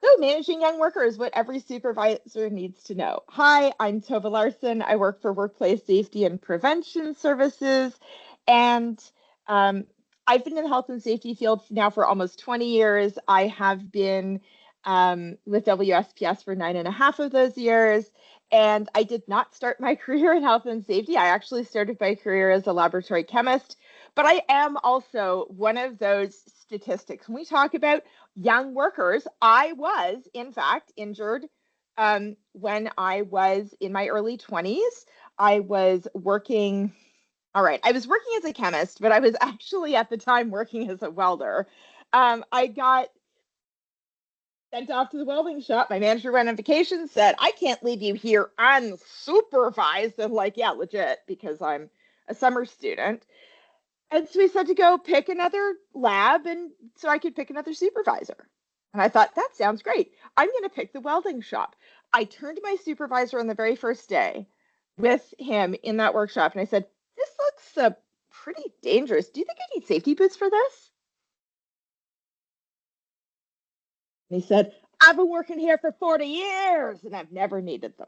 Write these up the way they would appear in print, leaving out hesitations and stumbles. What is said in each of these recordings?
So, managing young workers, what every supervisor needs to know. Hi, I'm Tova Larson. I work for Workplace Safety and Prevention Services. And um, I've been in the health and safety field now for almost 20 years. I have been with WSPS for 9.5 of those years. And I did not start my career in health and safety. I actually started my career as a laboratory chemist. But I am also one of those statistics. When we talk about young workers, I was, in fact, injured when I was in my early 20s. I was working, all right, I was working as a chemist, but I was actually at the time working as a welder. I got sent off to the welding shop. My manager went on vacation, said, I can't leave you here unsupervised. I'm like, yeah, legit, because I'm a summer student. And so he said to go pick another lab and so I could pick another supervisor. And I thought, that sounds great. I'm going to pick the welding shop. I turned to my supervisor on the very first day with him in that workshop and I said, this looks pretty dangerous. Do you think I need safety boots for this? And he said, I've been working here for 40 years and I've never needed them.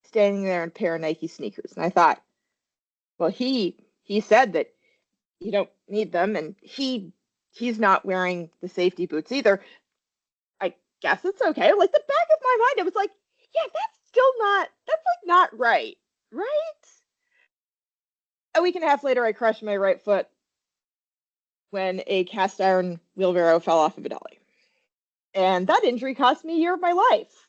Standing there in a pair of Nike sneakers. And I thought, well, he said that you don't need them and he's not wearing the safety boots either. I guess it's okay. Like the back of my mind, it was like, yeah, that's like not right. Right? A week and a half later, I crushed my right foot when a cast iron wheelbarrow fell off of a dolly. And that injury cost me a year of my life.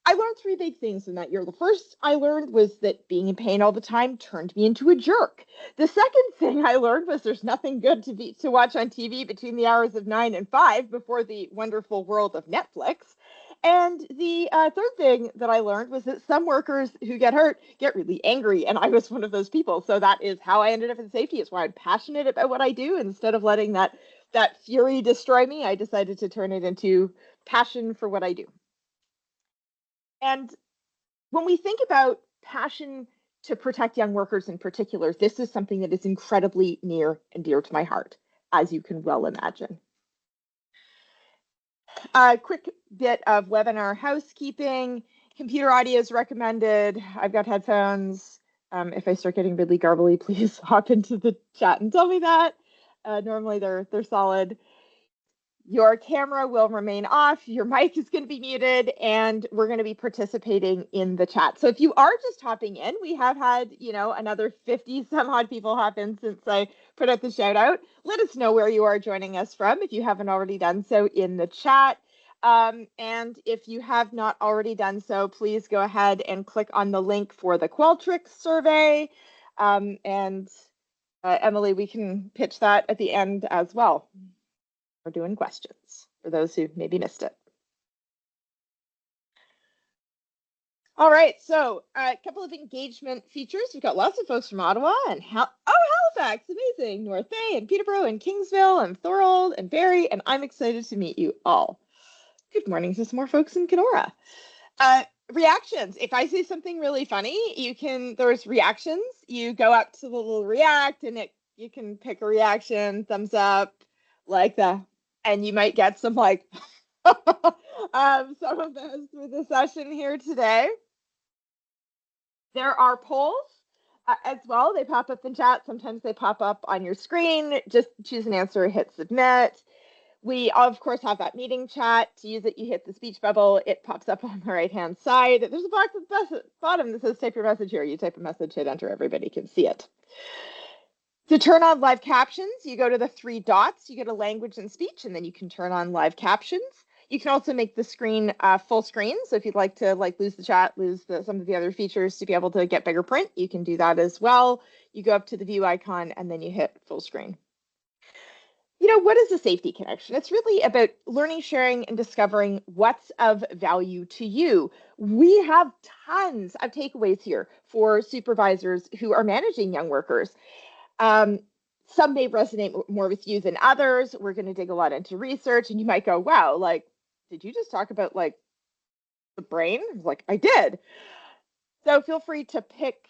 I learned three big things in that year. The first I learned was that being in pain all the time turned me into a jerk. The second thing I learned was there's nothing good to watch on TV between the hours of 9 and 5 before the wonderful world of Netflix. And the third thing that I learned was that some workers who get hurt get really angry, and I was one of those people. So that is how I ended up in safety. It's why I'm passionate about what I do. Instead of letting that fury destroy me, I decided to turn it into passion for what I do. And when we think about passion to protect young workers in particular, this is something that is incredibly near and dear to my heart, as you can well imagine. A quick bit of webinar housekeeping. Computer audio is recommended. I've got headphones. If I start getting really garbly, please hop into the chat and tell me that. Normally they're solid. Your camera will remain off, your mic is going to be muted, and we're going to be participating in the chat. So if you are just hopping in, we have had, another 50 some odd people hop in since I put out the shout out. Let us know where you are joining us from if you haven't already done so in the chat. And if you have not already done so, please go ahead and click on the link for the Qualtrics survey. Emily, we can pitch that at the end as well. We're doing questions for those who maybe missed it. All right, so a couple of engagement features. We've got lots of folks from Ottawa and Halifax, amazing, North Bay and Peterborough and Kingsville and Thorold and Barrie, and I'm excited to meet you all. Good morning to some more folks in Kenora. Reactions. If I say something really funny, there's reactions. You go up to the little react and you can pick a reaction, thumbs up, like that. And you might get some like some of those for the session here today. There are polls as well. They pop up in chat. Sometimes they pop up on your screen. Just choose an answer, hit submit. We, of course, have that meeting chat. To use it, you hit the speech bubble. It pops up on the right-hand side. There's a box at the bottom that says type your message here. You type a message, hit enter. Everybody can see it. To turn on live captions, you go to the three dots. You go to language and speech, and then you can turn on live captions. You can also make the screen full screen. So if you'd like to lose the chat, lose some of the other features to be able to get bigger print, you can do that as well. You go up to the view icon and then you hit full screen. What is a safety connection? It's really about learning, sharing, and discovering what's of value to you. We have tons of takeaways here for supervisors who are managing young workers. Some may resonate more with you than others. We're going to dig a lot into research, and you might go, wow, did you just talk about the brain? I did. So feel free to pick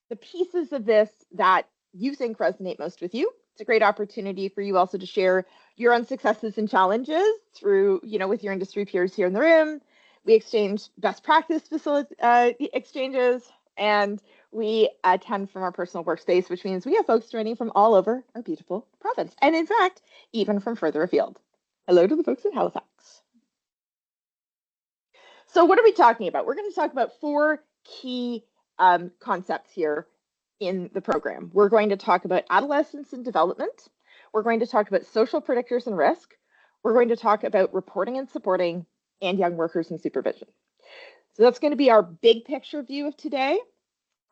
the pieces of this that you think resonate most with you It's a great opportunity for you also to share your own successes and challenges through, with your industry peers here in the room. We exchange best practice exchanges, and we attend from our personal workspace, which means we have folks joining from all over our beautiful province, and in fact, even from further afield. Hello to the folks in Halifax. So what are we talking about? We're going to talk about 4 key concepts here in the program. We're going to talk about adolescence and development. We're going to talk about social predictors and risk. We're going to talk about reporting and supporting, and young workers and supervision. So that's going to be our big picture view of today.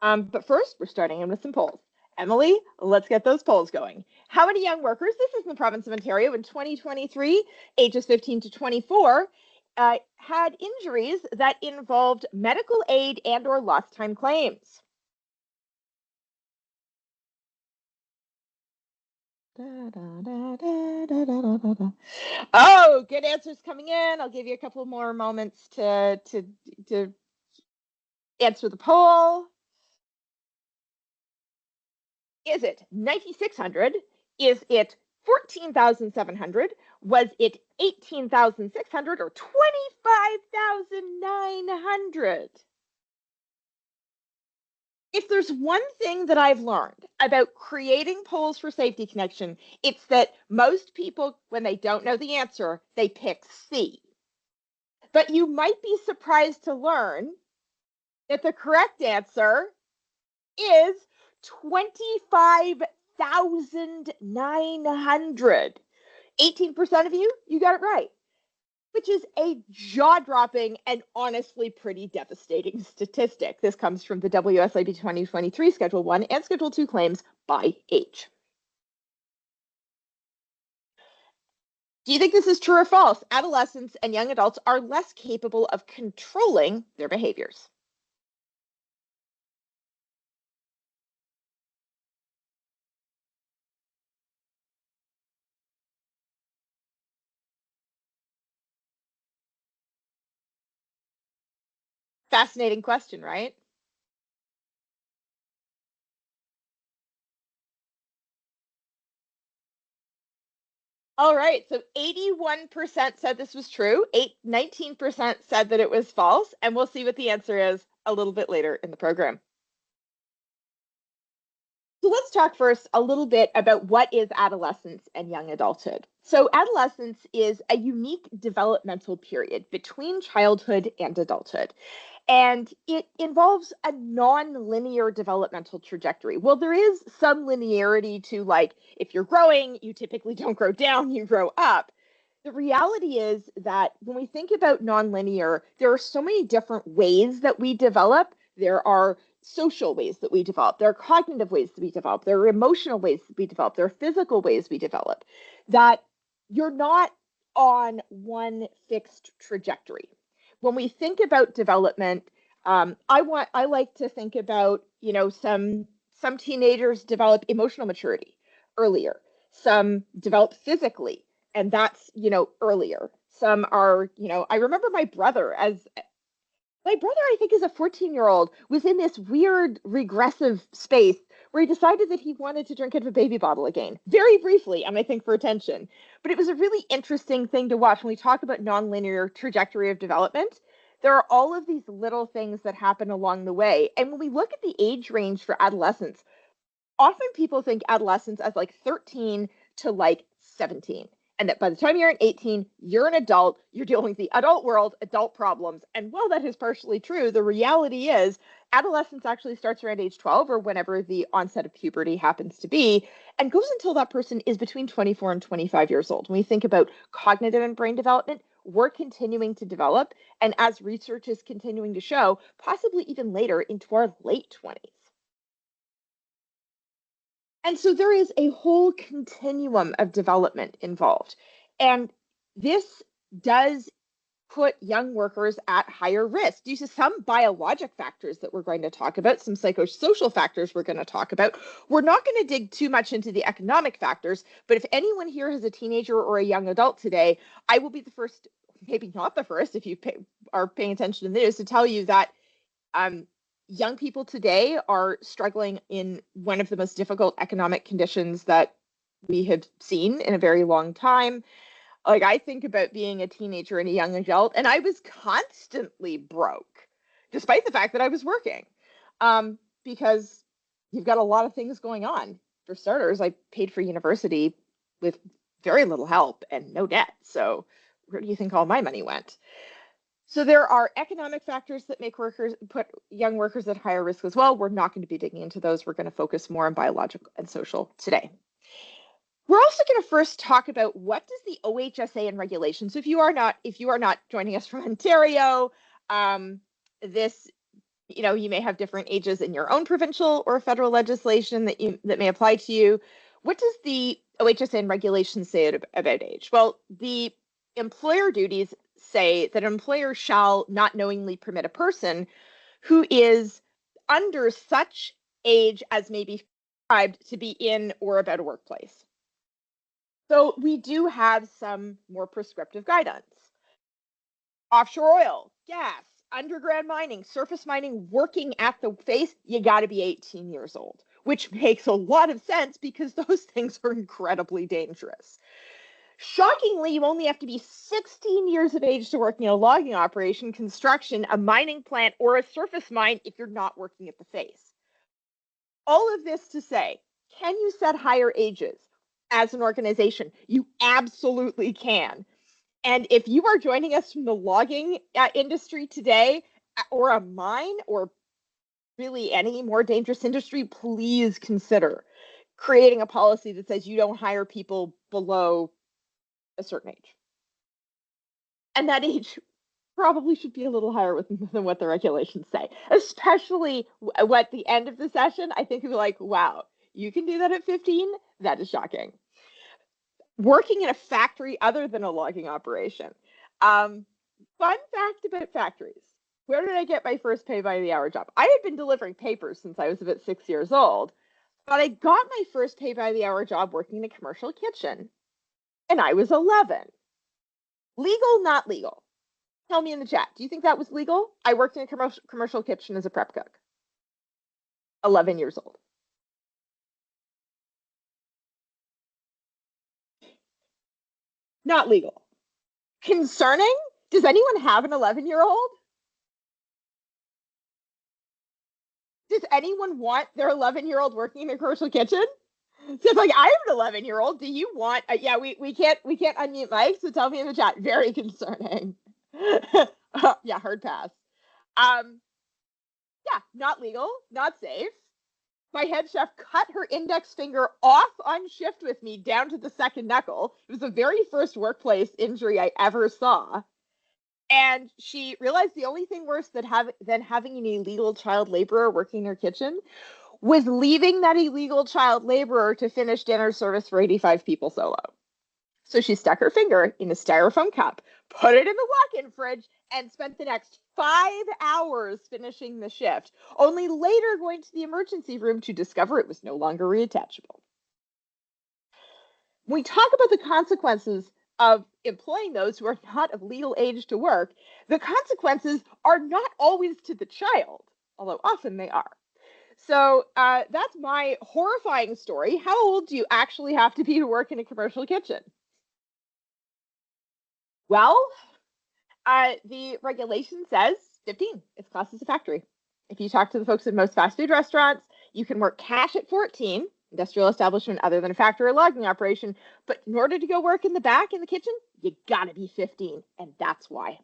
But first, we're starting in with some polls. Emily, let's get those polls going. How many young workers, this is in the province of Ontario in 2023, ages 15 to 24, had injuries that involved medical aid and or lost time claims? Oh, good answers coming in. I'll give you a couple more moments to answer the poll. Is it 9,600? Is it 14,700? Was it 18,600 or 25,900? If there's one thing that I've learned about creating polls for Safety Connection, it's that most people, when they don't know the answer, they pick C. But you might be surprised to learn that the correct answer is 25,900. 18% of you got it right, which is a jaw-dropping and honestly pretty devastating statistic. This comes from the WSIB 2023 Schedule 1 and Schedule 2 claims by age. Do you think this is true or false? Adolescents and young adults are less capable of controlling their behaviors. Fascinating question, right? All right, so 81% said this was true, 19% said that it was false, and we'll see what the answer is a little bit later in the program. So let's talk first a little bit about what is adolescence and young adulthood. So adolescence is a unique developmental period between childhood and adulthood. And it involves a non-linear developmental trajectory. Well, there is some linearity to, like, if you're growing, you typically don't grow down, you grow up. The reality is that when we think about non-linear, there are so many different ways that we develop. There are social ways that we develop. There are cognitive ways that we develop. There are emotional ways that we develop. There are physical ways we develop. That you're not on one fixed trajectory. When we think about development, I like to think about, some teenagers develop emotional maturity earlier. Some develop physically, and that's, earlier. Some are, I remember my brother, I think, as a 14-year-old, was in this weird regressive space where he decided that he wanted to drink out of a baby bottle again, very briefly, and I think for attention. But it was a really interesting thing to watch when we talk about nonlinear trajectory of development. There are all of these little things that happen along the way. And when we look at the age range for adolescence, often people think adolescence as like 13 to like 17. And that by the time you're 18, you're an adult, you're dealing with the adult world, adult problems. And while that is partially true, the reality is adolescence actually starts around age 12 or whenever the onset of puberty happens to be, and goes until that person is between 24 and 25 years old. When we think about cognitive and brain development, we're continuing to develop. And as research is continuing to show, possibly even later into our late 20s. And so there is a whole continuum of development involved. And this does put young workers at higher risk due to some biologic factors that we're going to talk about, some psychosocial factors we're going to talk about. We're not going to dig too much into the economic factors, but if anyone here has a teenager or a young adult today, I will be the first, maybe not the first, if you are paying attention to the news, to tell you that young people today are struggling in one of the most difficult economic conditions that we have seen in a very long time. Like, I think about being a teenager and a young adult, and I was constantly broke, despite the fact that I was working, because you've got a lot of things going on. For starters, I paid for university with very little help and no debt. So where do you think all my money went? So there are economic factors that make workers put young workers at higher risk as well. We're not going to be digging into those. We're going to focus more on biological and social today. We're also going to first talk about what does the OHSA and regulations. So if you are not joining us from Ontario, this, you may have different ages in your own provincial or federal legislation that may apply to you. What does the OHSA and regulations say about age? Well, the employer duties say that an employer shall not knowingly permit a person who is under such age as may be prescribed to be in or about a workplace. So we do have some more prescriptive guidance. Offshore oil, gas, underground mining, surface mining, working at the face, you got to be 18 years old, which makes a lot of sense because those things are incredibly dangerous. Shockingly, you only have to be 16 years of age to work in a logging operation, construction, a mining plant, or a surface mine if you're not working at the face. All of this to say, can you set higher ages as an organization? You absolutely can. And if you are joining us from the logging industry today, or a mine, or really any more dangerous industry, please consider creating a policy that says you don't hire people below a certain age. And that age probably should be a little higher than what the regulations say, especially at the end of the session. I think we're like, wow, you can do that at 15? That is shocking. Working in a factory other than a logging operation. Fun fact about factories. Where did I get my first pay by the hour job? I had been delivering papers since I was about 6 years old, but I got my first pay by the hour job working in a commercial kitchen, and I was 11. Legal, not legal? Tell me in the chat. Do you think that was legal? I worked in a commercial kitchen as a prep cook. 11 years old. Not legal. Concerning? Does anyone have an 11-year-old? Does anyone want their 11-year-old working in a commercial kitchen? So it's like, I have an 11-year-old. Do you want? Yeah, we can't unmute Mike. So tell me in the chat. Very concerning. Yeah, hard pass. Yeah, not legal, not safe. My head chef cut her index finger off on shift with me down to the second knuckle. It was the very first workplace injury I ever saw. And she realized the only thing worse than having an illegal child laborer working in her kitchen was leaving that illegal child laborer to finish dinner service for 85 people solo. So she stuck her finger in a styrofoam cup, put it in the walk-in fridge, and spent the next 5 hours finishing the shift, only later going to the emergency room to discover it was no longer reattachable. When we talk about the consequences of employing those who are not of legal age to work, the consequences are not always to the child, although often they are. So that's my horrifying story. How old do you actually have to be to work in a commercial kitchen? Well, the regulation says 15. It's classed as a factory. If you talk to the folks at most fast food restaurants, you can work cash at 14, industrial establishment other than a factory or logging operation. But in order to go work in the back in the kitchen, you gotta be 15, and that's why.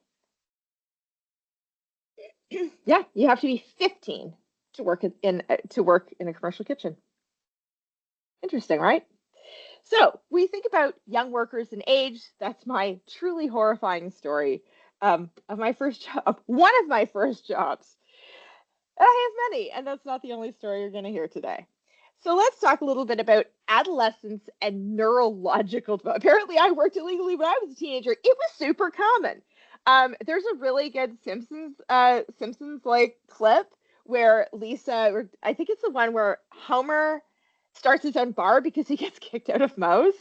Yeah, you have to be 15 to work in a commercial kitchen. Interesting, right? So we think about young workers and age. That's my truly horrifying story of my first job, one of my first jobs. I have many, and that's not the only story you're going to hear today. So let's talk a little bit about adolescence and neurological development. Apparently, I worked illegally when I was a teenager. It was super common. There's a really good Simpsons like clip where Lisa, or I think it's the one where Homer starts his own bar because he gets kicked out of Moe's.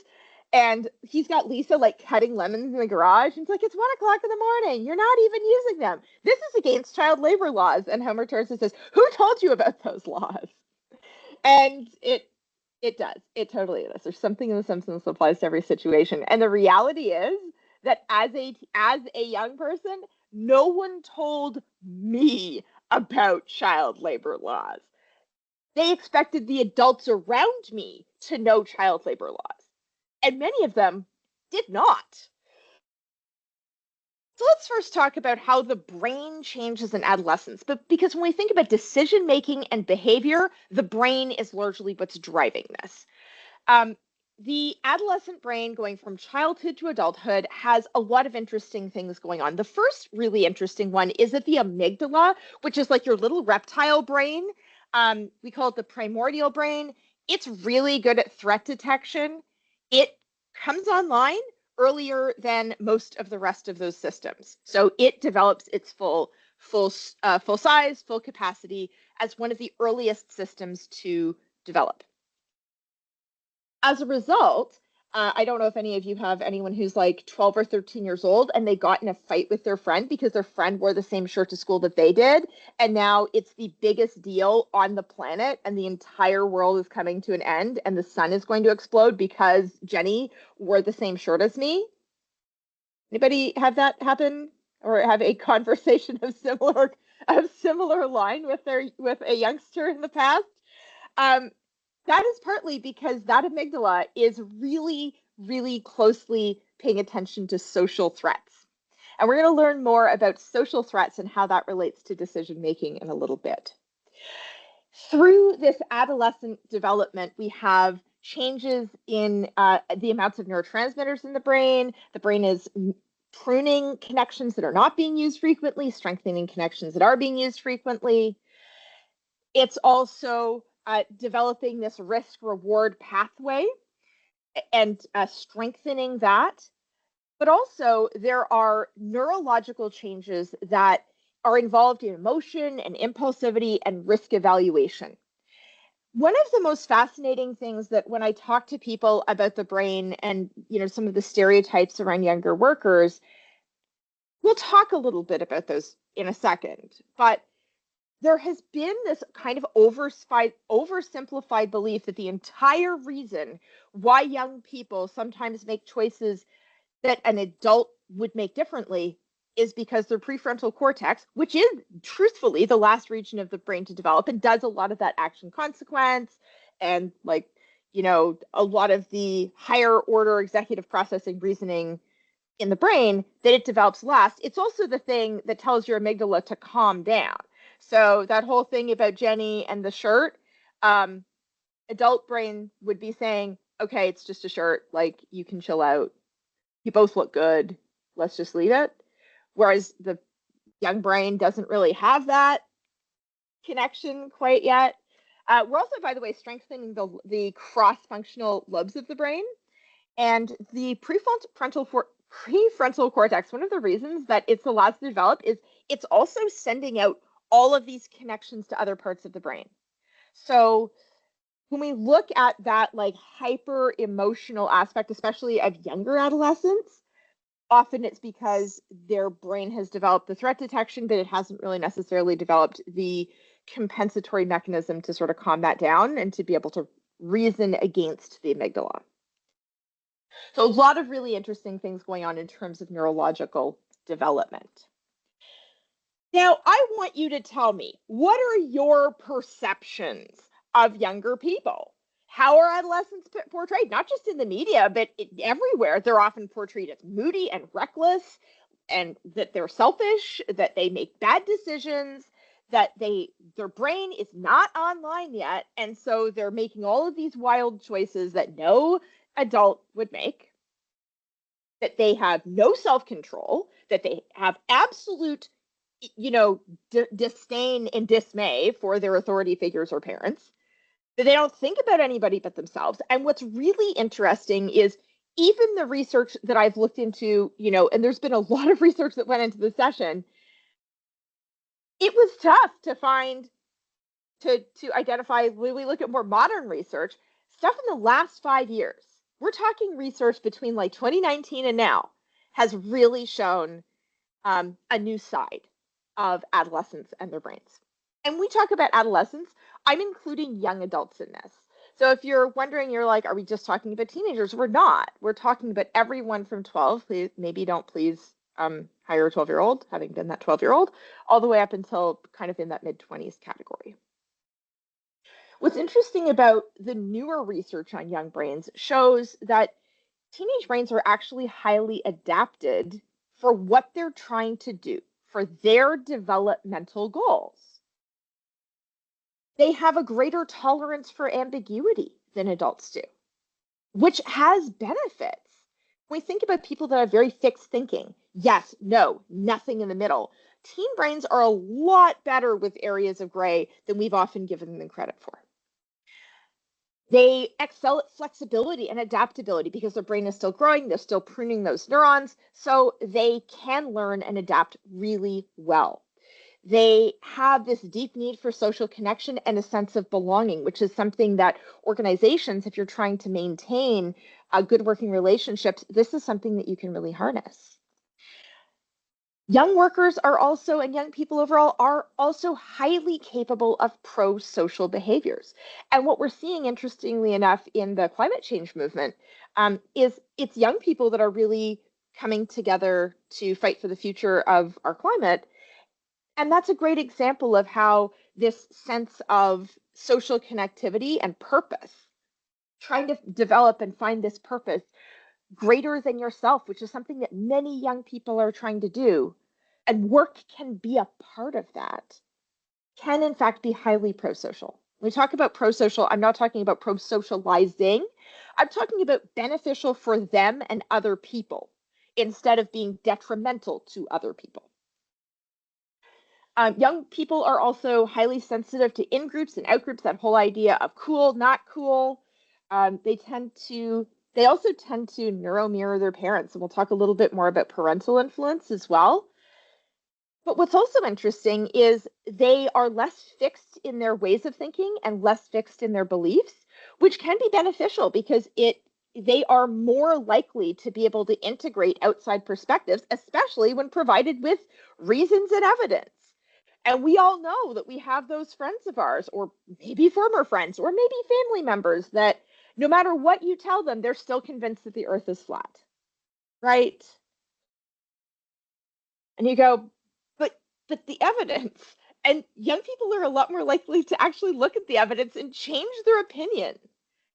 And he's got Lisa like cutting lemons in the garage. And it's like, it's 1 o'clock in the morning. You're not even using them. This is against child labor laws. And Homer turns and says, who told you about those laws? And it It does. It totally does. There's something in The Simpsons that applies to every situation. And the reality is that as a young person, no one told me about child labor laws. They expected the adults around me to know child labor laws, and many of them did not. So let's first talk about how the brain changes in adolescence. But because when we think about decision making and behavior, the brain is largely what's driving this. Um, the adolescent brain going from childhood to adulthood has a lot of interesting things going on. The first really interesting one is that the amygdala, which is like your little reptile brain, we call it the primordial brain. It's really good at threat detection. It comes online earlier than most of the rest of those systems. So it develops its full size, full capacity as one of the earliest systems to develop. As a result, I don't know if any of you have anyone who's like 12 or 13 years old and they got in a fight with their friend because their friend wore the same shirt to school that they did. And now it's the biggest deal on the planet and the entire world is coming to an end and the sun is going to explode because Jenny wore the same shirt as me. Anybody have that happen or have a conversation of similar line with a youngster in the past? Um, that is partly because that amygdala is really, really closely paying attention to social threats. And we're going to learn more about social threats and how that relates to decision making in a little bit. Through this adolescent development, we have changes in the amounts of neurotransmitters in the brain. The brain is pruning connections that are not being used frequently, strengthening connections that are being used frequently. It's also developing this risk reward pathway and strengthening that. But also, there are neurological changes that are involved in emotion and impulsivity and risk evaluation. One of the most fascinating things that when I talk to people about the brain and some of the stereotypes around younger workers, we'll talk a little bit about those in a second. But there has been this kind of oversimplified belief that the entire reason why young people sometimes make choices that an adult would make differently is because their prefrontal cortex, which is truthfully the last region of the brain to develop and does a lot of that action consequence and a lot of the higher order executive processing reasoning in the brain, that it develops last. It's also the thing that tells your amygdala to calm down. So that whole thing about Jenny and the shirt, adult brain would be saying, okay, it's just a shirt. Like, you can chill out. You both look good. Let's just leave it. Whereas the young brain doesn't really have that connection quite yet. We're also, by the way, strengthening the cross-functional lobes of the brain. And the prefrontal cortex, one of the reasons that it's allowed to develop is it's also sending out all of these connections to other parts of the brain. So when we look at that like hyper emotional aspect, especially of younger adolescents, often it's because their brain has developed the threat detection, but it hasn't really necessarily developed the compensatory mechanism to sort of calm that down and to be able to reason against the amygdala. So a lot of really interesting things going on in terms of neurological development. Now, I want you to tell me, what are your perceptions of younger people? How are adolescents portrayed? Not just in the media, but everywhere. They're often portrayed as moody and reckless, and that they're selfish, that they make bad decisions, that their brain is not online yet, and so they're making all of these wild choices that no adult would make, that they have no self-control, that they have absolute disdain and dismay for their authority figures or parents, that they don't think about anybody but themselves. And what's really interesting is even the research that I've looked into, and there's been a lot of research that went into the session, it was tough to find, to identify, when we look at more modern research, stuff in the last 5 years. We're talking research between like 2019 and now has really shown a new side of adolescents and their brains. And we talk about adolescents, I'm including young adults in this. So if you're wondering, you're like, are we just talking about teenagers? We're not. We're talking about everyone from 12. Please, maybe don't please hire a 12-year-old, having been that 12-year-old, all the way up until kind of in that mid-20s category. What's interesting about the newer research on young brains shows that teenage brains are actually highly adapted for what they're trying to do, for their developmental goals. They have a greater tolerance for ambiguity than adults do, which has benefits. When we think about people that have very fixed thinking, yes, no, nothing in the middle, teen brains are a lot better with areas of gray than we've often given them credit for. They excel at flexibility and adaptability because their brain is still growing, they're still pruning those neurons, so they can learn and adapt really well. They have this deep need for social connection and a sense of belonging, which is something that organizations, if you're trying to maintain good working relationships, this is something that you can really harness. Young workers are also, and young people overall, are also highly capable of pro-social behaviors. And what we're seeing, interestingly enough, in the climate change movement is it's young people that are really coming together to fight for the future of our climate. And that's a great example of how this sense of social connectivity and purpose, trying to develop and find this purpose greater than yourself, which is something that many young people are trying to do, and work can be a part of that, can in fact be highly pro-social. When we talk about pro-social, I'm not talking about pro-socializing. I'm talking about beneficial for them and other people instead of being detrimental to other people. Young people are also highly sensitive to in-groups and out-groups, that whole idea of cool, not cool. They also tend to neuromirror their parents, and we'll talk a little bit more about parental influence as well. But what's also interesting is they are less fixed in their ways of thinking and less fixed in their beliefs, which can be beneficial because they are more likely to be able to integrate outside perspectives, especially when provided with reasons and evidence. And we all know that we have those friends of ours, or maybe former friends, or maybe family members, that no matter what you tell them, they're still convinced that the earth is flat, right? And you go, but the evidence. And young people are a lot more likely to actually look at the evidence and change their opinion,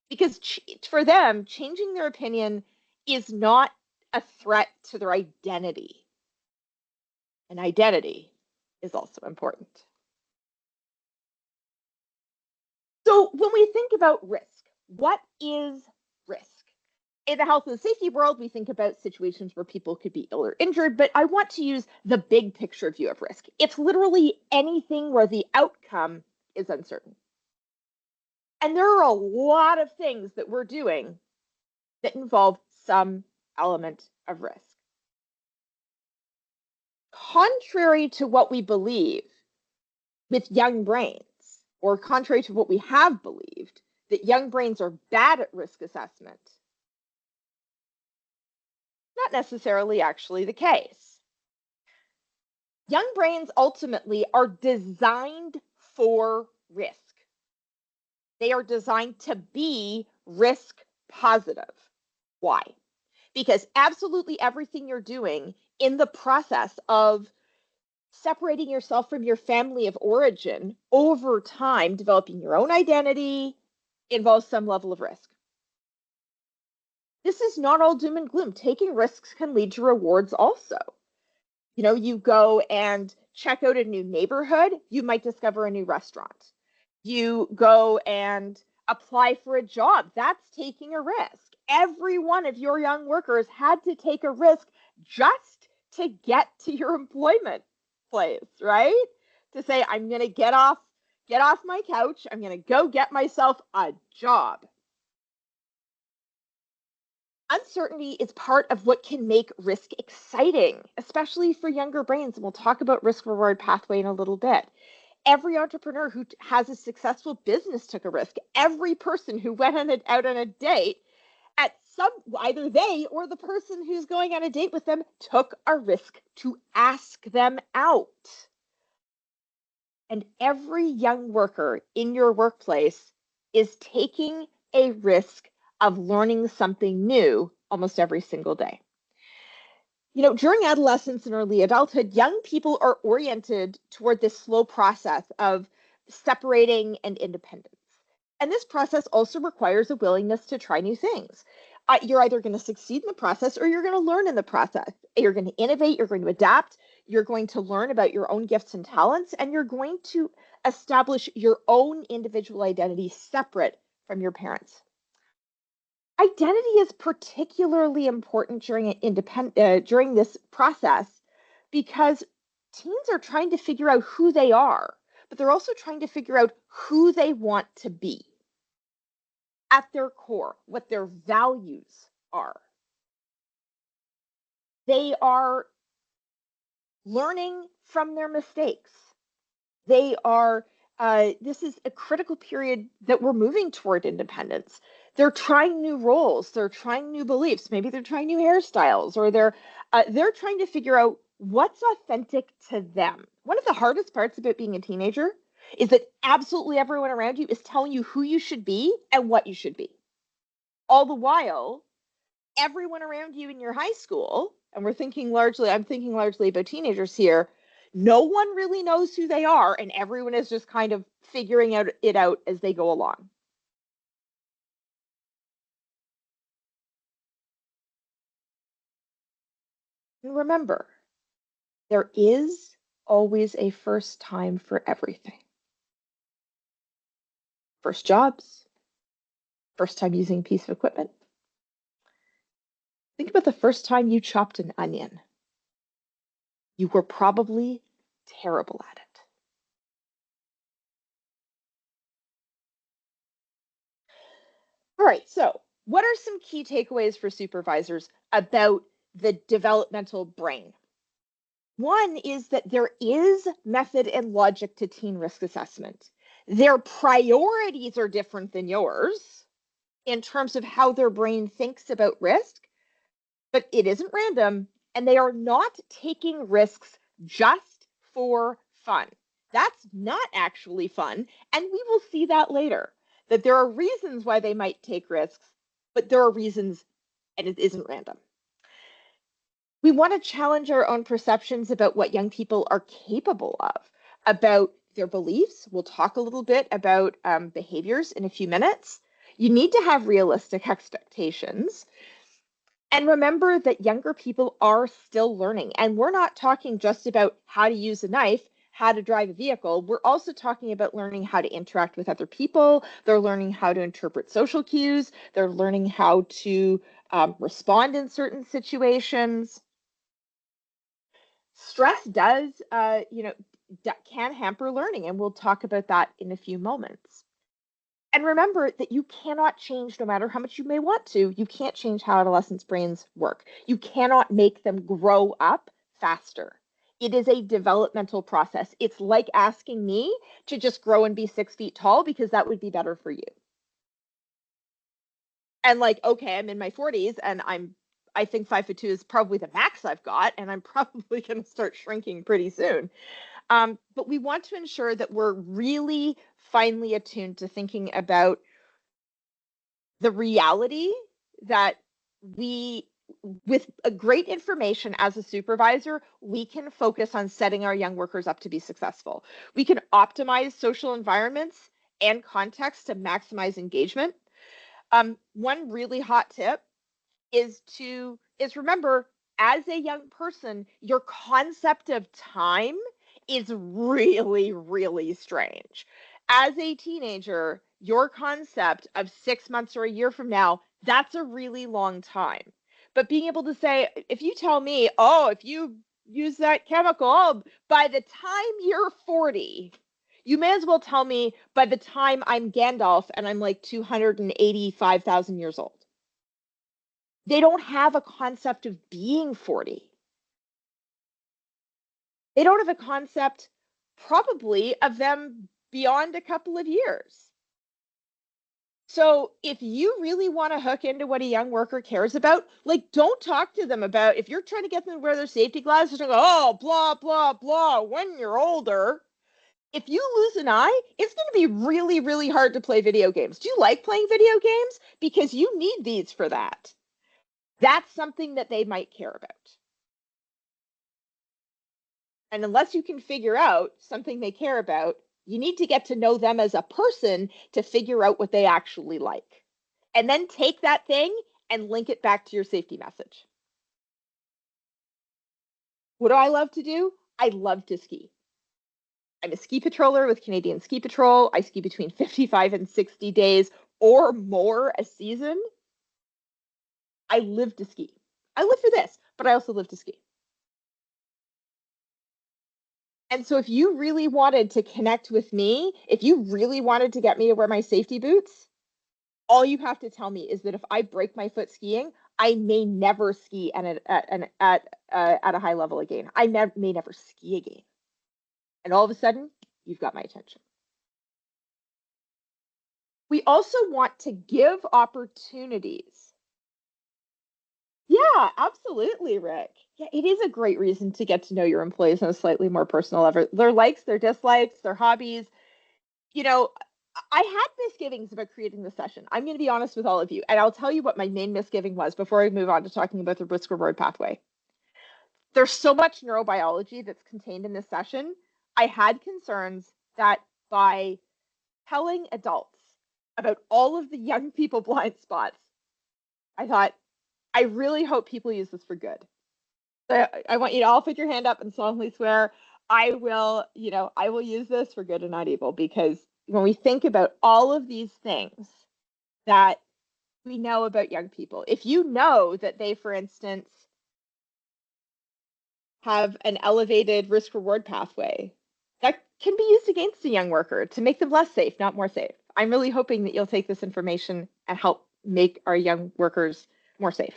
because for them, changing their opinion is not a threat to their identity. And identity is also important. So when we think about risk, what is risk? In the health and safety world, we think about situations where people could be ill or injured, but I want to use the big picture view of risk. It's literally anything where the outcome is uncertain. And there are a lot of things that we're doing that involve some element of risk. Contrary to what we believe with young brains, or contrary to what we have believed, that young brains are bad at risk assessment, not necessarily actually the case. Young brains ultimately are designed for risk. They are designed to be risk positive. Why? Because absolutely everything you're doing in the process of separating yourself from your family of origin over time, developing your own identity, involves some level of risk. This is not all doom and gloom. Taking risks can lead to rewards also. You go and check out a new neighborhood, you might discover a new restaurant. You go and apply for a job, that's taking a risk. Every one of your young workers had to take a risk just to get to your employment place, right? To say, I'm going to get off my couch, I'm going to go get myself a job. Uncertainty is part of what can make risk exciting, especially for younger brains. And we'll talk about risk reward pathway in a little bit. Every entrepreneur who has a successful business took a risk. Every person who went out on a date, either they or the person who's going on a date with them took a risk to ask them out. And every young worker in your workplace is taking a risk of learning something new almost every single day. During adolescence and early adulthood, young people are oriented toward this slow process of separating and independence. And this process also requires a willingness to try new things. You're either going to succeed in the process or you're going to learn in the process. You're going to innovate, you're going to adapt, you're going to learn about your own gifts and talents, and you're going to establish your own individual identity separate from your parents. Identity is particularly important during this process because teens are trying to figure out who they are, but they're also trying to figure out who they want to be at their core, what their values are. They are learning from their mistakes. This is a critical period that we're moving toward independence. They're trying new roles, they're trying new beliefs, maybe they're trying new hairstyles, or they're trying to figure out what's authentic to them. One of the hardest parts about being a teenager is that absolutely everyone around you is telling you who you should be and what you should be. All the while, everyone around you in your high school, and I'm thinking largely about teenagers here, no one really knows who they are, and everyone is just kind of figuring it out as they go along. And remember, there is always a first time for everything. First jobs, first time using a piece of equipment. Think about the first time you chopped an onion. You were probably terrible at it. All right, so what are some key takeaways for supervisors about the developmental brain? One is that there is method and logic to teen risk assessment. Their priorities are different than yours in terms of how their brain thinks about risk, but it isn't random, and they are not taking risks just for fun. That's not actually fun, and we will see that later, that there are reasons why they might take risks, but there are reasons, and it isn't random. We want to challenge our own perceptions about what young people are capable of, about their beliefs. We'll talk a little bit about behaviors in a few minutes. You need to have realistic expectations. And remember that younger people are still learning. And we're not talking just about how to use a knife, how to drive a vehicle. We're also talking about learning how to interact with other people. They're learning how to interpret social cues. They're learning how to respond in certain situations. Stress can hamper learning, and we'll talk about that in a few moments. And remember that you cannot change, no matter how much you may want to, you can't change how adolescents' brains work. You cannot make them grow up faster. It is a developmental process. It's like asking me to just grow and be 6 feet tall because that would be better for you. And okay, I'm in my 40s and I think 5'2" is probably the max I've got, and I'm probably going to start shrinking pretty soon. But we want to ensure that we're really finely attuned to thinking about the reality that with a great information as a supervisor, we can focus on setting our young workers up to be successful. We can optimize social environments and context to maximize engagement. One really hot tip is remember, as a young person, your concept of time is really, really strange. As a teenager, your concept of 6 months or a year from now, that's a really long time. But being able to say, if you tell me, if you use that chemical, by the time you're 40, you may as well tell me by the time I'm Gandalf and I'm like 285,000 years old. They don't have a concept of being 40. They don't have a concept probably of them beyond a couple of years. So if you really want to hook into what a young worker cares about, don't talk to them about, if you're trying to get them to wear their safety glasses and go, blah, blah, blah, when you're older, If you lose an eye, it's going to be really, really hard to play video games. Do you like playing video games? Because you need these for that. That's something that they might care about. And unless you can figure out something they care about, you need to get to know them as a person to figure out what they actually like. And then take that thing and link it back to your safety message. What do I love to do? I love to ski. I'm a ski patroller with Canadian Ski Patrol. I ski between 55 and 60 days or more a season. I live to ski. I live for this, but I also live to ski. And so if you really wanted to connect with me, if you really wanted to get me to wear my safety boots, all you have to tell me is that if I break my foot skiing, I may never ski at a high level again. I may never ski again. And all of a sudden, you've got my attention. We also want to give opportunities. Yeah, absolutely, Rick. Yeah, it is a great reason to get to know your employees on a slightly more personal level. Their likes, their dislikes, their hobbies. You know, I had misgivings about creating this session. I'm going to be honest with all of you, and I'll tell you what my main misgiving was before I move on to talking about the risk reward pathway. There's so much neurobiology that's contained in this session. I had concerns that by telling adults about all of the young people blind spots, I thought, I really hope people use this for good. So I want you to all put your hand up and solemnly swear, I will use this for good and not evil, because when we think about all of these things that we know about young people, if you know that they, for instance, have an elevated risk reward pathway, that can be used against a young worker to make them less safe, not more safe. I'm really hoping that you'll take this information and help make our young workers more safe.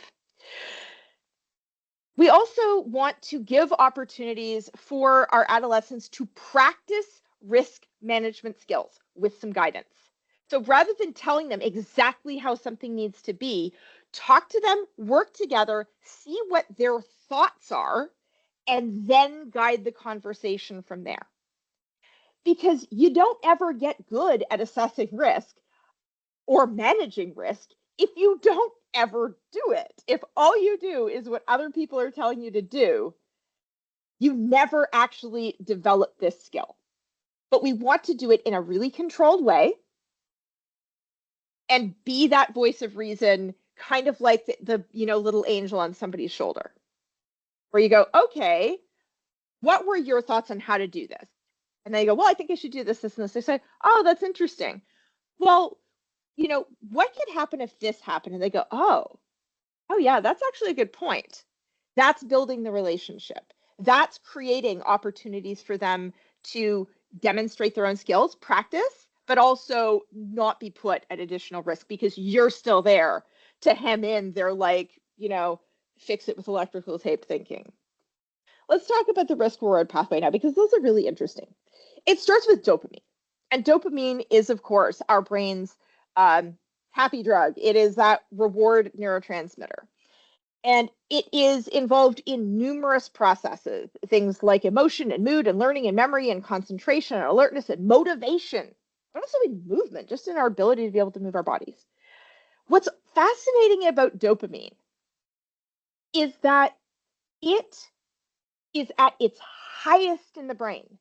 We also want to give opportunities for our adolescents to practice risk management skills with some guidance. So rather than telling them exactly how something needs to be, talk to them, work together, see what their thoughts are, and then guide the conversation from there. Because you don't ever get good at assessing risk or managing risk if you don't ever do it. If all you do is what other people are telling you to do, you never actually develop this skill. But we want to do it in a really controlled way and be that voice of reason, kind of like the little angel on somebody's shoulder, where you go, okay, what were your thoughts on how to do this? And they go, well, I think I should do this, this, and this. They say, oh, that's interesting. Well, what could happen if this happened? And they go, oh yeah, that's actually a good point. That's building the relationship. That's creating opportunities for them to demonstrate their own skills, practice, but also not be put at additional risk because you're still there to hem in their fix it with electrical tape thinking. Let's talk about the risk reward pathway now, because those are really interesting. It starts with dopamine. And dopamine is, of course, our brain's happy drug. It is that reward neurotransmitter. And it is involved in numerous processes, things like emotion and mood and learning and memory and concentration and alertness and motivation, but also in movement, just in our ability to be able to move our bodies. What's fascinating about dopamine is that it is at its highest in the brain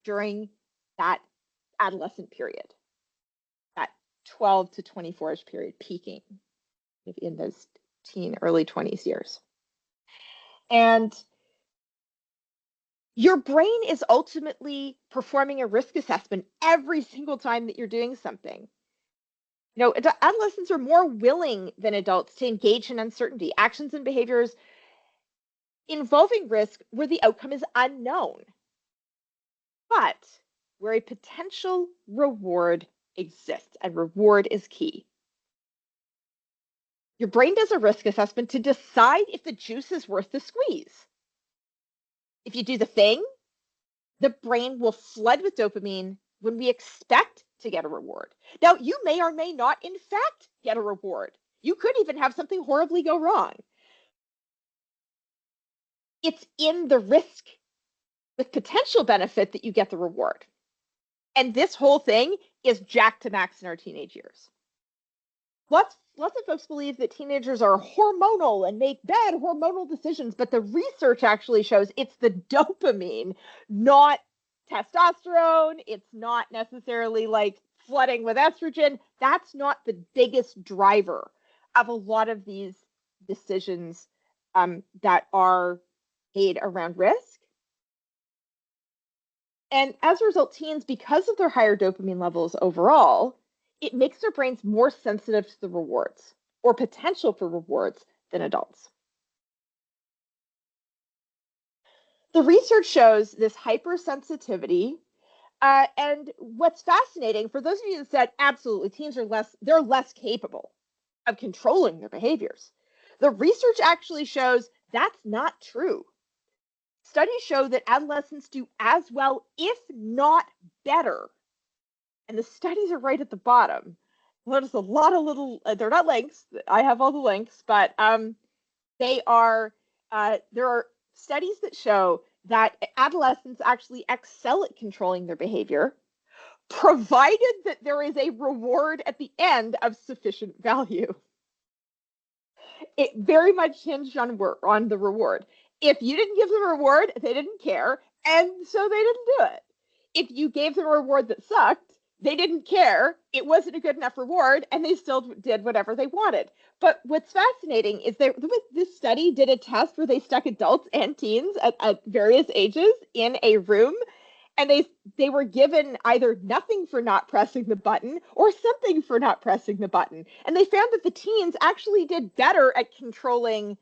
during that adolescent period, that 12 to 24-ish period, peaking in those early 20s years. And your brain is ultimately performing a risk assessment every single time that you're doing something. Adolescents are more willing than adults to engage in uncertainty, actions and behaviors involving risk where the outcome is unknown, but where a potential reward exists, and reward is key. Your brain does a risk assessment to decide if the juice is worth the squeeze. If you do the thing, the brain will flood with dopamine when we expect to get a reward. Now, you may or may not, in fact, get a reward. You could even have something horribly go wrong. It's in the risk with potential benefit that you get the reward. And this whole thing is jacked to max in our teenage years. Lots of folks believe that teenagers are hormonal and make bad hormonal decisions, but the research actually shows it's the dopamine, not testosterone. It's not necessarily like flooding with estrogen. That's not the biggest driver of a lot of these decisions that are made around risk. And as a result, teens, because of their higher dopamine levels overall, it makes their brains more sensitive to the rewards or potential for rewards than adults. The research shows this hypersensitivity. And what's fascinating, for those of you that said absolutely teens are they're less capable of controlling their behaviors. The research actually shows that's not true. Studies show that adolescents do as well, if not better. And the studies are right at the bottom. There's a lot of little, they're not links. I have all the links, but there are studies that show that adolescents actually excel at controlling their behavior, provided that there is a reward at the end of sufficient value. It very much hinged on the reward. If you didn't give them a reward, they didn't care, and so they didn't do it. If you gave them a reward that sucked, they didn't care, it wasn't a good enough reward, and they still did whatever they wanted. But what's fascinating is that this study did a test where they stuck adults and teens at various ages in a room, and they were given either nothing for not pressing the button or something for not pressing the button. And they found that the teens actually did better at controlling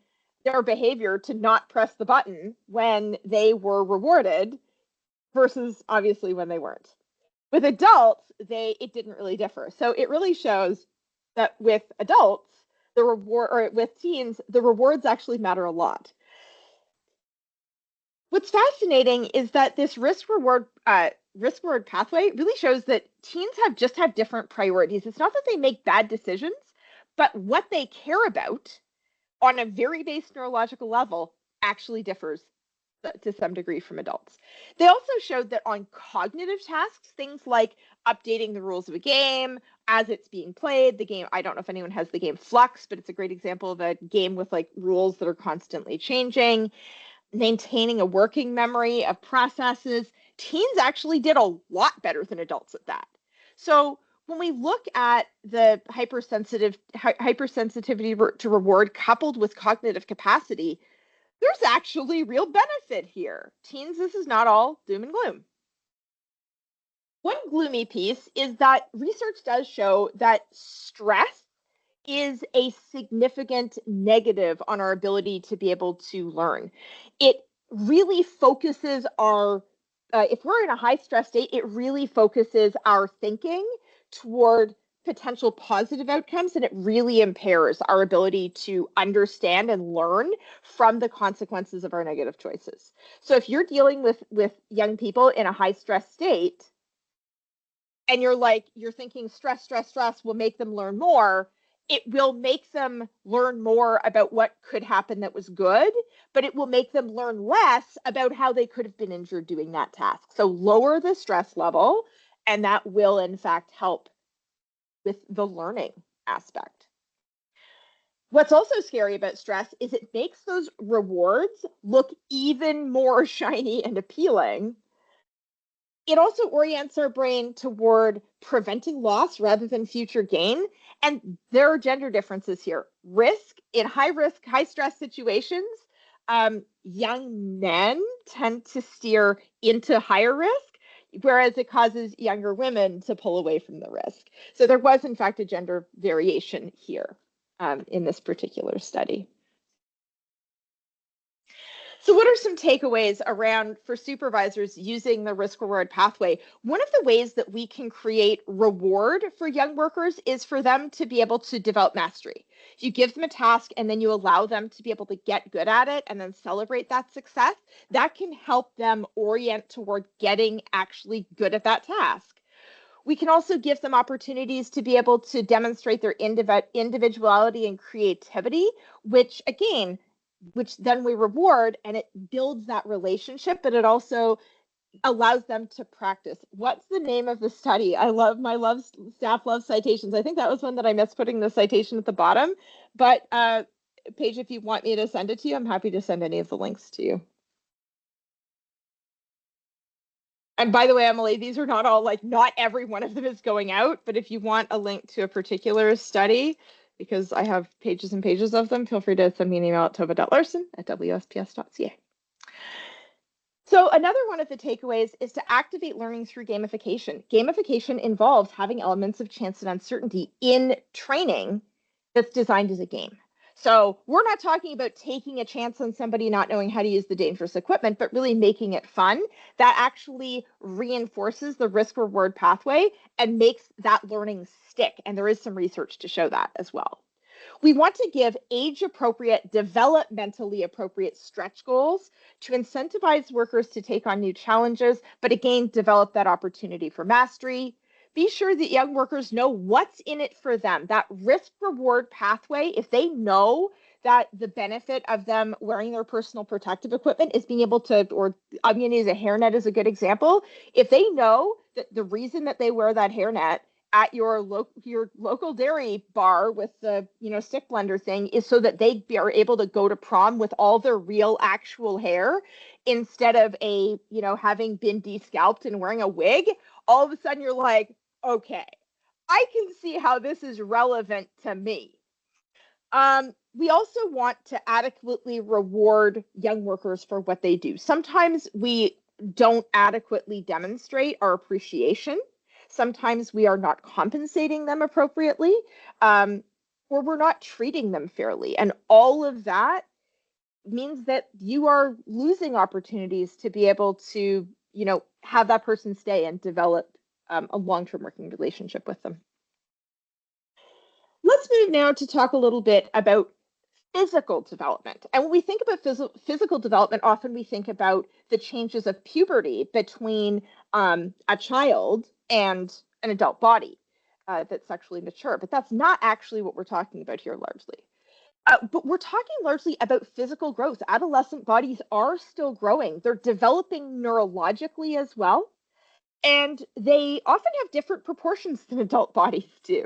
their behavior to not press the button when they were rewarded versus obviously when they weren't. With adults, it didn't really differ. So it really shows that with adults, with teens, the rewards actually matter a lot. What's fascinating is that this risk reward pathway really shows that teens have different priorities. It's not that they make bad decisions, but what they care about on a very base neurological level actually differs to some degree from adults. They also showed that on cognitive tasks, things like updating the rules of a game as it's being played, the game, I don't know if anyone has the game Flux, but it's a great example of a game with like rules that are constantly changing, maintaining a working memory of processes. Teens actually did a lot better than adults at that. So when we look at the hypersensitivity to reward coupled with cognitive capacity, there's actually real benefit here. Teens, this is not all doom and gloom. One gloomy piece is that research does show that stress is a significant negative on our ability to be able to learn. It really focuses if we're in a high stress state, it really focuses our thinking toward potential positive outcomes, and it really impairs our ability to understand and learn from the consequences of our negative choices. So if you're dealing with young people in a high stress state, and you're thinking stress will make them learn more, it will make them learn more about what could happen that was good, but it will make them learn less about how they could have been injured doing that task. So lower the stress level, and that will in fact help with the learning aspect. What's also scary about stress is it makes those rewards look even more shiny and appealing. It also orients our brain toward preventing loss rather than future gain. And there are gender differences here. Risk in high stress situations, young men tend to steer into higher risk, whereas it causes younger women to pull away from the risk. So there was, in fact, a gender variation here in this particular study. So what are some takeaways around for supervisors using the risk reward pathway? One of the ways that we can create reward for young workers is for them to be able to develop mastery. If you give them a task and then you allow them to be able to get good at it and then celebrate that success, that can help them orient toward getting actually good at that task. We can also give them opportunities to be able to demonstrate their individuality and creativity, which then we reward, and it builds that relationship, but it also allows them to practice. What's the name of the study? Staff loves citations. I think that was one that I missed putting the citation at the bottom. But Paige, if you want me to send it to you, I'm happy to send any of the links to you. And by the way, Emily, these are not all not every one of them is going out, but if you want a link to a particular study, because I have pages and pages of them, feel free to send me an email at tova.larson@wsps.ca. So another one of the takeaways is to activate learning through gamification. Gamification involves having elements of chance and uncertainty in training that's designed as a game. So we're not talking about taking a chance on somebody not knowing how to use the dangerous equipment, but really making it fun. That actually reinforces the risk-reward pathway and makes that learning stick. And there is some research to show that as well. We want to give age-appropriate, developmentally appropriate stretch goals to incentivize workers to take on new challenges, but again, develop that opportunity for mastery. Be sure that young workers know what's in it for them. That risk-reward pathway, if they know that the benefit of them wearing their personal protective equipment is being able to, or I'm going to use a hairnet as a good example. If they know that the reason that they wear that hairnet at your local dairy bar with the stick blender thing is so that they are able to go to prom with all their real actual hair instead of having been descalped and wearing a wig, all of a sudden you're like, okay, I can see how this is relevant to me. We also want to adequately reward young workers for what they do. Sometimes we don't adequately demonstrate our appreciation. Sometimes we are not compensating them appropriately, or we're not treating them fairly. And all of that means that you are losing opportunities to be able to, have that person stay and develop a long-term working relationship with them. Let's move now to talk a little bit about physical development. And when we think about physical development, often we think about the changes of puberty between a child and an adult body that's sexually mature. But that's not actually what we're talking about here largely. But we're talking largely about physical growth. Adolescent bodies are still growing. They're developing neurologically as well. And they often have different proportions than adult bodies do.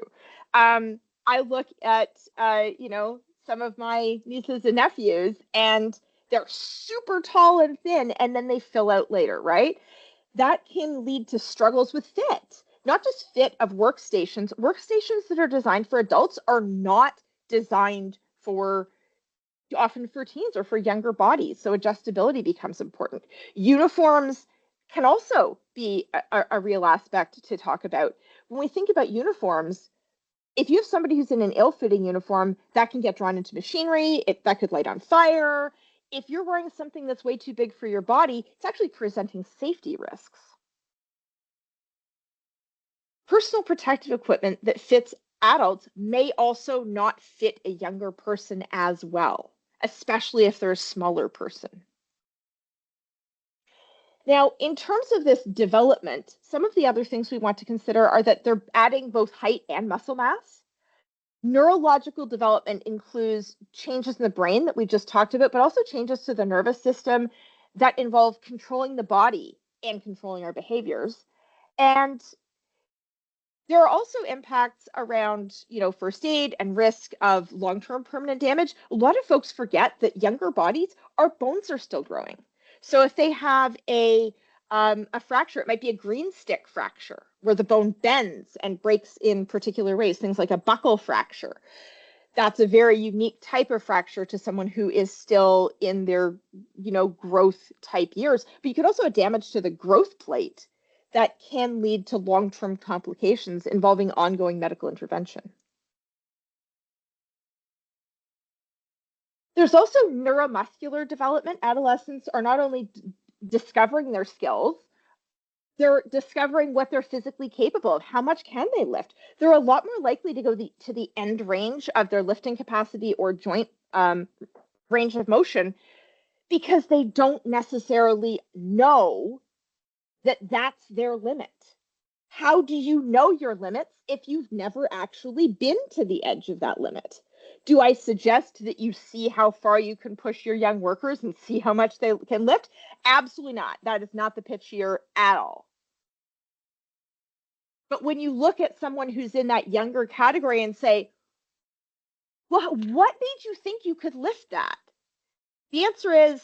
I look at, some of my nieces and nephews, and they're super tall and thin, and then they fill out later, right? That can lead to struggles with fit, not just fit of workstations. Workstations that are designed for adults are not designed often for teens or for younger bodies. So adjustability becomes important. Uniforms can also be a real aspect to talk about. When we think about uniforms, if you have somebody who's in an ill-fitting uniform, that can get drawn into machinery, that could light on fire. If you're wearing something that's way too big for your body, it's actually presenting safety risks. Personal protective equipment that fits adults may also not fit a younger person as well, especially if they're a smaller person. Now, in terms of this development, some of the other things we want to consider are that they're adding both height and muscle mass. Neurological development includes changes in the brain that we just talked about, but also changes to the nervous system that involve controlling the body and controlling our behaviors. And there are also impacts around, first aid and risk of long-term permanent damage. A lot of folks forget that younger bodies, our bones are still growing. So if they have a fracture, it might be a green stick fracture where the bone bends and breaks in particular ways, things like a buckle fracture. That's a very unique type of fracture to someone who is still in their, growth type years. But you could also have damage to the growth plate that can lead to long-term complications involving ongoing medical intervention. There's also neuromuscular development. Adolescents are not only discovering their skills, they're discovering what they're physically capable of. How much can they lift? They're a lot more likely to go to the end range of their lifting capacity or joint range of motion because they don't necessarily know that that's their limit. How do you know your limits if you've never actually been to the edge of that limit? Do I suggest that you see how far you can push your young workers and see how much they can lift? Absolutely not. That is not the pitch here at all. But when you look at someone who's in that younger category and say, well, what made you think you could lift that? The answer is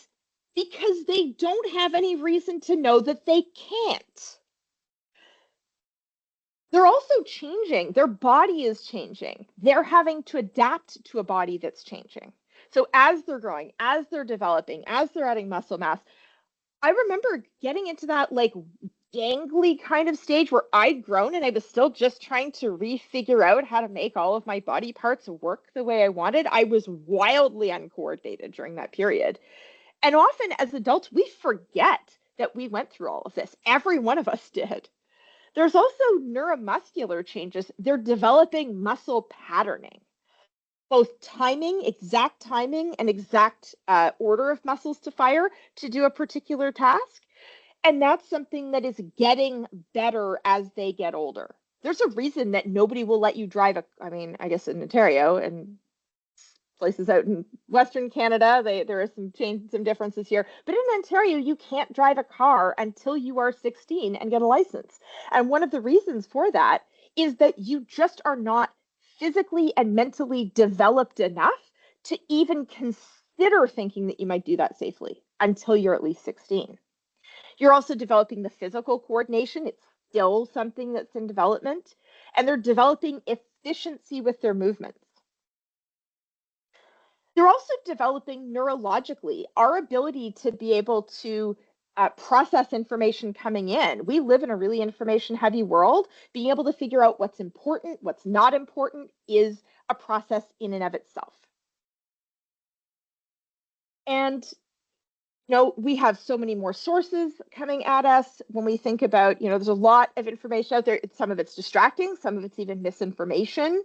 because they don't have any reason to know that they can't. They're also changing. Their body is changing. They're having to adapt to a body that's changing. So as they're growing, as they're developing, as they're adding muscle mass, I remember getting into that like gangly kind of stage where I'd grown and I was still just trying to refigure out how to make all of my body parts work the way I wanted. I was wildly uncoordinated during that period. And often as adults, we forget that we went through all of this. Every one of us did. There's also neuromuscular changes. They're developing muscle patterning, both exact timing, and exact order of muscles to fire to do a particular task. And that's something that is getting better as they get older. There's a reason that nobody will let you drive I guess in Ontario and places out in Western Canada, there are some differences here. But in Ontario, you can't drive a car until you are 16 and get a license. And one of the reasons for that is that you just are not physically and mentally developed enough to even consider thinking that you might do that safely until you're at least 16. You're also developing the physical coordination. It's still something that's in development. And they're developing efficiency with their movements. They're also developing neurologically our ability to be able to process information coming in. We live in a really information heavy world. Being able to figure out what's important, what's not important is a process in and of itself. And we have so many more sources coming at us when we think about, there's a lot of information out there. Some of it's distracting, some of it's even misinformation.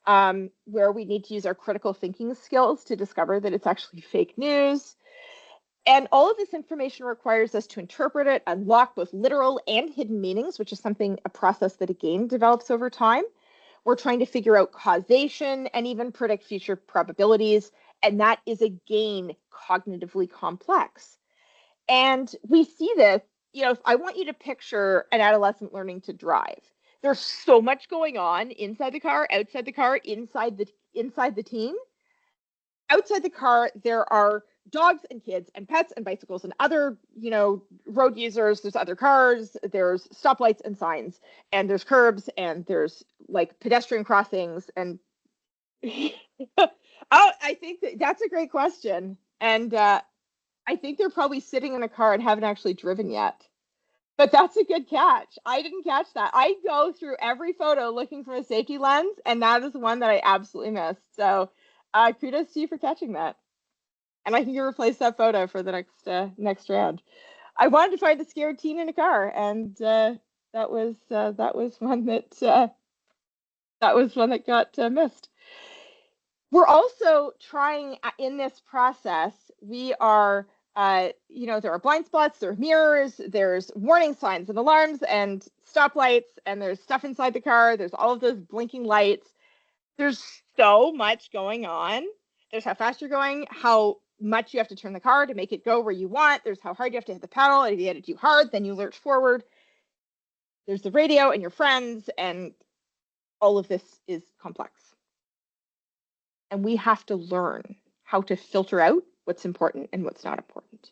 Where we need to use our critical thinking skills to discover that it's actually fake news. And all of this information requires us to interpret it, unlock both literal and hidden meanings, which is a process that again develops over time. We're trying to figure out causation and even predict future probabilities. And that is again cognitively complex. And we see this, if I want you to picture an adolescent learning to drive. There's so much going on inside the car, outside the car, inside the teen. Outside the car, there are dogs and kids and pets and bicycles and other, road users. There's other cars, there's stoplights and signs, and there's curbs, and there's like pedestrian crossings. And oh, I think that's a great question. And I think they're probably sitting in a car and haven't actually driven yet. But that's a good catch. I didn't catch that. I go through every photo looking for a safety lens, and that is one that I absolutely missed. So kudos to you for catching that. And I think you replace that photo for the next round. I wanted to find the scared teen in a car, and that was one that got missed. We're also trying in this process. We are there are blind spots, there are mirrors, there's warning signs and alarms and stoplights, and there's stuff inside the car. There's all of those blinking lights. There's so much going on. There's how fast you're going, how much you have to turn the car to make it go where you want. There's how hard you have to hit the pedal. If you hit it too hard, then you lurch forward. There's the radio and your friends, and all of this is complex. And we have to learn how to filter out what's important and what's not important.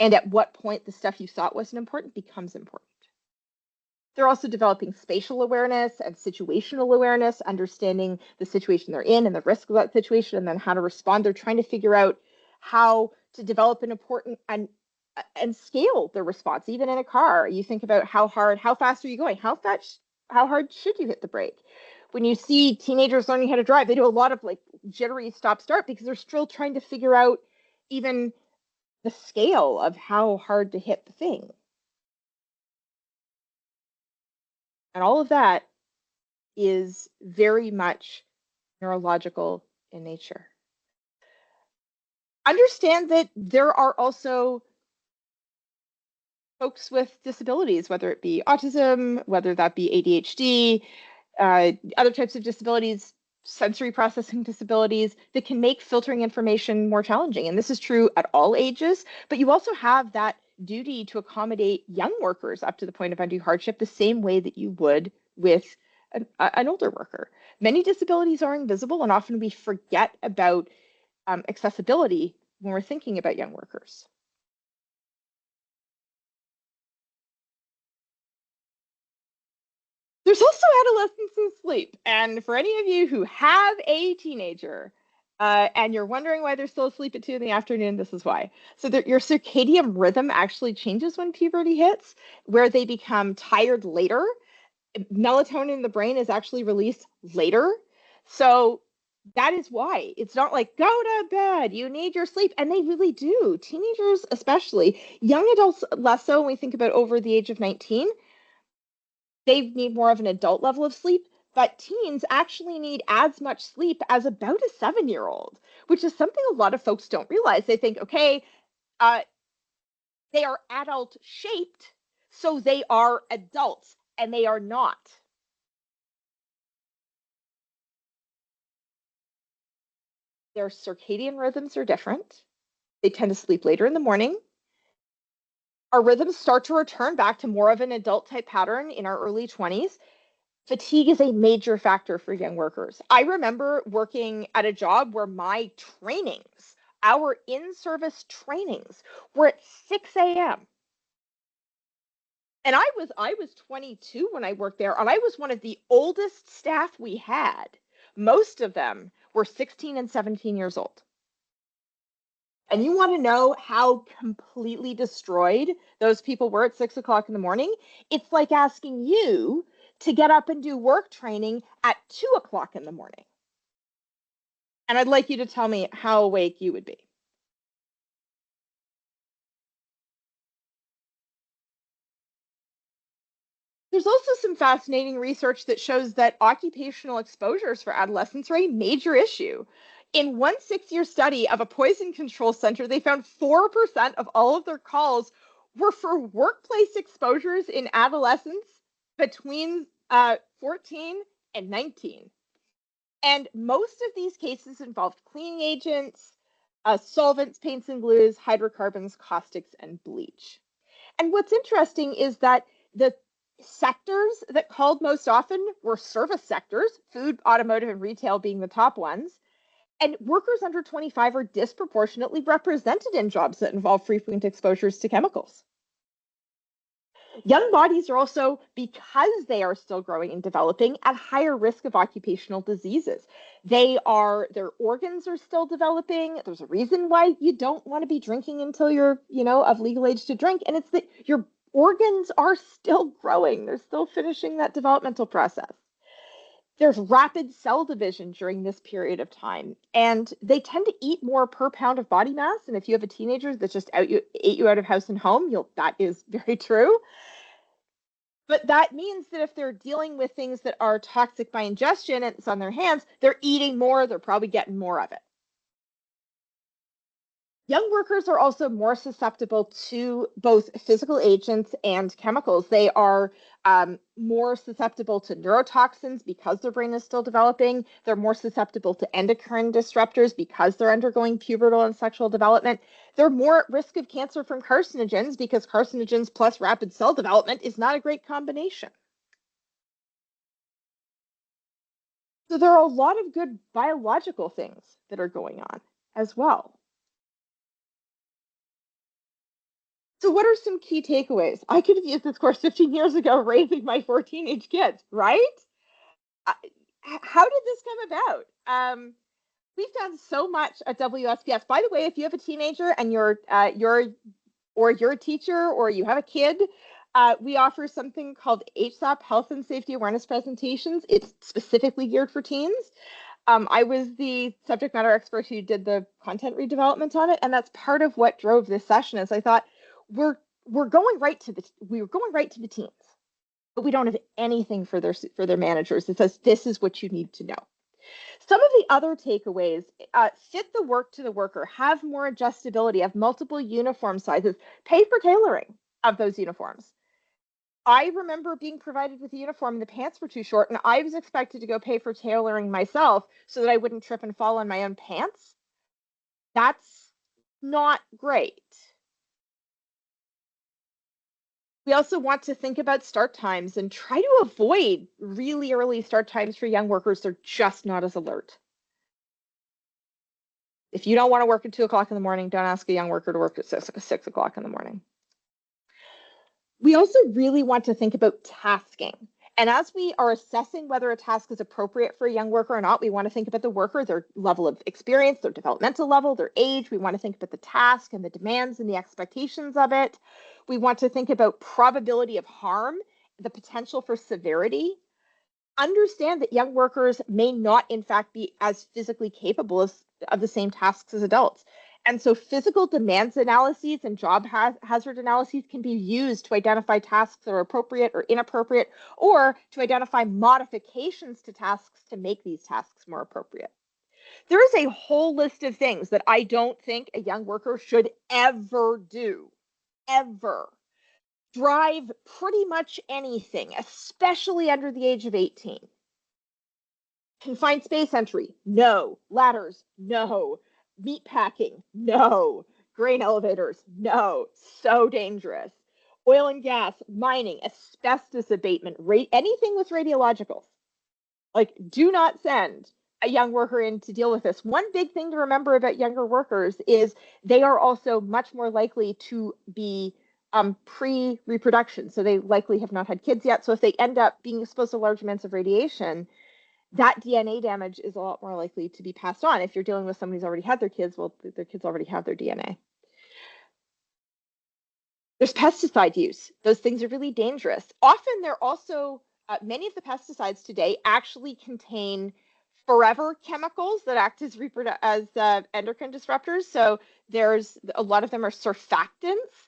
And at what point the stuff you thought wasn't important becomes important. They're also developing spatial awareness and situational awareness, understanding the situation they're in and the risk of that situation, and then how to respond. They're trying to figure out how to develop an important and scale their response. Even in a car, you think about how fast are you going? How hard should you hit the brake? When you see teenagers learning how to drive, they do a lot of like jittery stop-start because they're still trying to figure out even the scale of how hard to hit the thing. And all of that is very much neurological in nature. Understand that there are also folks with disabilities, whether it be autism, whether that be ADHD, other types of disabilities, sensory processing disabilities that can make filtering information more challenging. And this is true at all ages, but you also have that duty to accommodate young workers up to the point of undue hardship the same way that you would with an older worker. Many disabilities are invisible, and often we forget about accessibility when we're thinking about young workers. There's also adolescence and sleep. And for any of you who have a teenager and you're wondering why they're still asleep at 2 in the afternoon, this is why. So your circadian rhythm actually changes when puberty hits, where they become tired later. Melatonin in the brain is actually released later. So that is why it's not like go to bed, you need your sleep. And they really do. Teenagers, especially, young adults less so when we think about over the age of 19. They need more of an adult level of sleep, but teens actually need as much sleep as about a 7-year-old, which is something a lot of folks don't realize. They think, okay, uh, they are adult shaped, so they are adults, and they are not. Their circadian rhythms are different. They tend to sleep later in the morning. Our rhythms start to return back to more of an adult type pattern in our early 20s. Fatigue is a major factor for young workers. I remember working at a job where my trainings, our in-service trainings, were at 6 a.m. And I was 22 when I worked there, and I was one of the oldest staff we had. Most of them were 16 and 17 years old. And you want to know how completely destroyed those people were at 6 o'clock in the morning? It's like asking you to get up and do work training at 2 o'clock in the morning. And I'd like you to tell me how awake you would be. There's also some fascinating research that shows that occupational exposures for adolescents are a major issue. In one 6-year study of a poison control center, they found 4% of all of their calls were for workplace exposures in adolescents between 14 and 19. And most of these cases involved cleaning agents, solvents, paints and glues, hydrocarbons, caustics, and bleach. And what's interesting is that the sectors that called most often were service sectors, food, automotive, and retail being the top ones. And workers under 25 are disproportionately represented in jobs that involve frequent exposures to chemicals. Young bodies are also, because they are still growing and developing, at higher risk of occupational diseases. Their organs are still developing. There's a reason why you don't want to be drinking until you're, of legal age to drink. And it's that your organs are still growing. They're still finishing that developmental process. There's rapid cell division during this period of time, and they tend to eat more per pound of body mass. And if you have a teenager that just ate you out of house and home, that is very true. But that means that if they're dealing with things that are toxic by ingestion and it's on their hands, they're eating more, they're probably getting more of it. Young workers are also more susceptible to both physical agents and chemicals. They are more susceptible to neurotoxins because their brain is still developing. They're more susceptible to endocrine disruptors because they're undergoing pubertal and sexual development. They're more at risk of cancer from carcinogens because carcinogens plus rapid cell development is not a great combination. So there are a lot of good biological things that are going on as well. So, what are some key takeaways? I could have used this course 15 years ago raising my 4 teenage kids, right? Uh, how did this come about? We've done so much at WSPS. By the way, if you have a teenager and you're a teacher or you have a kid, we offer something called HSAP, Health and Safety Awareness Presentations. It's specifically geared for teens. I was the subject matter expert who did the content redevelopment on it, and that's part of what drove this session. Is I thought we're going right to the teens, but we don't have anything for their managers that says this is what you need to know. Some of the other takeaways: fit the work to the worker, have more adjustability, have multiple uniform sizes, pay for tailoring of those uniforms. I remember being provided with a uniform and the pants were too short, and I was expected to go pay for tailoring myself so that I wouldn't trip and fall on my own pants. That's not great. We also want to think about start times and try to avoid really early start times for young workers. They're just not as alert. If you don't want to work at 2 o'clock in the morning, don't ask a young worker to work at 6 o'clock in the morning. We also really want to think about tasking. And as we are assessing whether a task is appropriate for a young worker or not, we want to think about the worker, their level of experience, their developmental level, their age. We want to think about the task and the demands and the expectations of it. We want to think about probability of harm, the potential for severity. Understand that young workers may not, in fact, be as physically capable of the same tasks as adults. And so physical demands analyses and job hazard analyses can be used to identify tasks that are appropriate or inappropriate, or to identify modifications to tasks to make these tasks more appropriate. There is a whole list of things that I don't think a young worker should ever do, ever. Drive pretty much anything, especially under the age of 18. Confined space entry, no. Ladders, no. Meat packing, no. Grain elevators, no. So dangerous. Oil and gas, mining, asbestos abatement, anything with radiologicals. Like, do not send a young worker in to deal with this. One big thing to remember about younger workers is they are also much more likely to be pre-reproduction. So they likely have not had kids yet. So if they end up being exposed to large amounts of radiation, that DNA damage is a lot more likely to be passed on. If you're dealing with somebody who's already had their kids, well, their kids already have their DNA. There's pesticide use. Those things are really dangerous. Often they're also, many of the pesticides today actually contain forever chemicals that act as endocrine disruptors. So there's a lot of them are surfactants,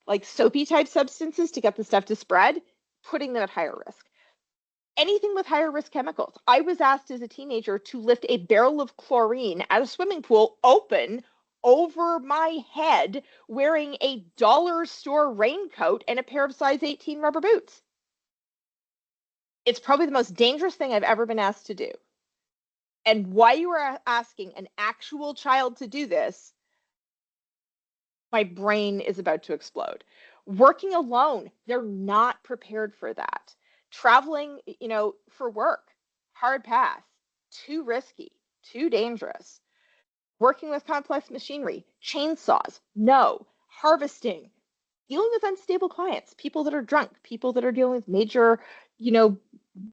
like soapy type substances to get the stuff to spread, putting them at higher risk. Anything with higher risk chemicals. I was asked as a teenager to lift a barrel of chlorine at a swimming pool open over my head wearing a dollar store raincoat and a pair of size 18 rubber boots. It's probably the most dangerous thing I've ever been asked to do. And why you are asking an actual child to do this, my brain is about to explode. Working alone, they're not prepared for that. Traveling, for work, hard pass, too risky, too dangerous. Working with complex machinery, chainsaws, no. Harvesting, dealing with unstable clients, people that are drunk, people that are dealing with major,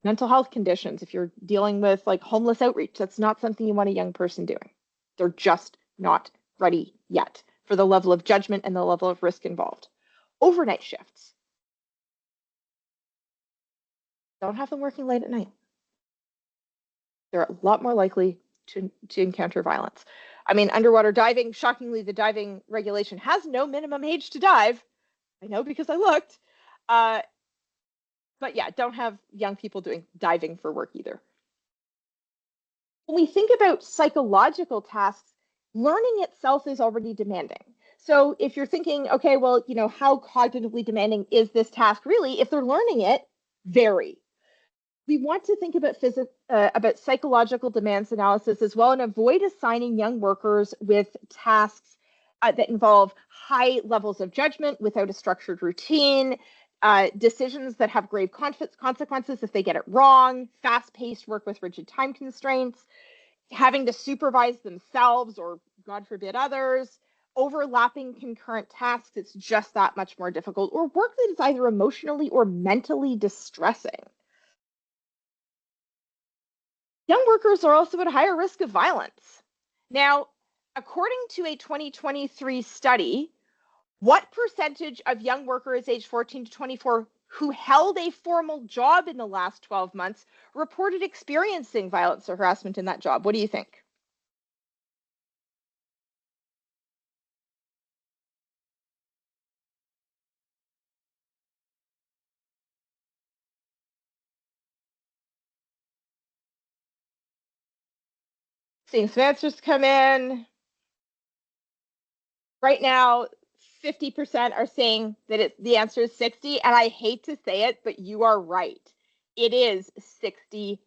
mental health conditions. If you're dealing with like homeless outreach, that's not something you want a young person doing. They're just not ready yet for the level of judgment and the level of risk involved. Overnight shifts. Don't have them working late at night. They're a lot more likely to encounter violence. I mean, underwater diving, shockingly, the diving regulation has no minimum age to dive. I know because I looked. But yeah, don't have young people doing diving for work either. When we think about psychological tasks, learning itself is already demanding. So if you're thinking, okay, well, how cognitively demanding is this task really? If they're learning it, very. We want to think about psychological demands analysis as well and avoid assigning young workers with tasks that involve high levels of judgment without a structured routine, decisions that have grave consequences if they get it wrong, fast-paced work with rigid time constraints, having to supervise themselves or, God forbid, others, overlapping concurrent tasks. It's just that much more difficult, or work that is either emotionally or mentally distressing. Young workers are also at a higher risk of violence. Now, according to a 2023 study, what percentage of young workers aged 14 to 24 who held a formal job in the last 12 months reported experiencing violence or harassment in that job? What do you think? Seeing some answers come in. Right now, 50% are saying that the answer is 60, and I hate to say it, but you are right. It is 60%.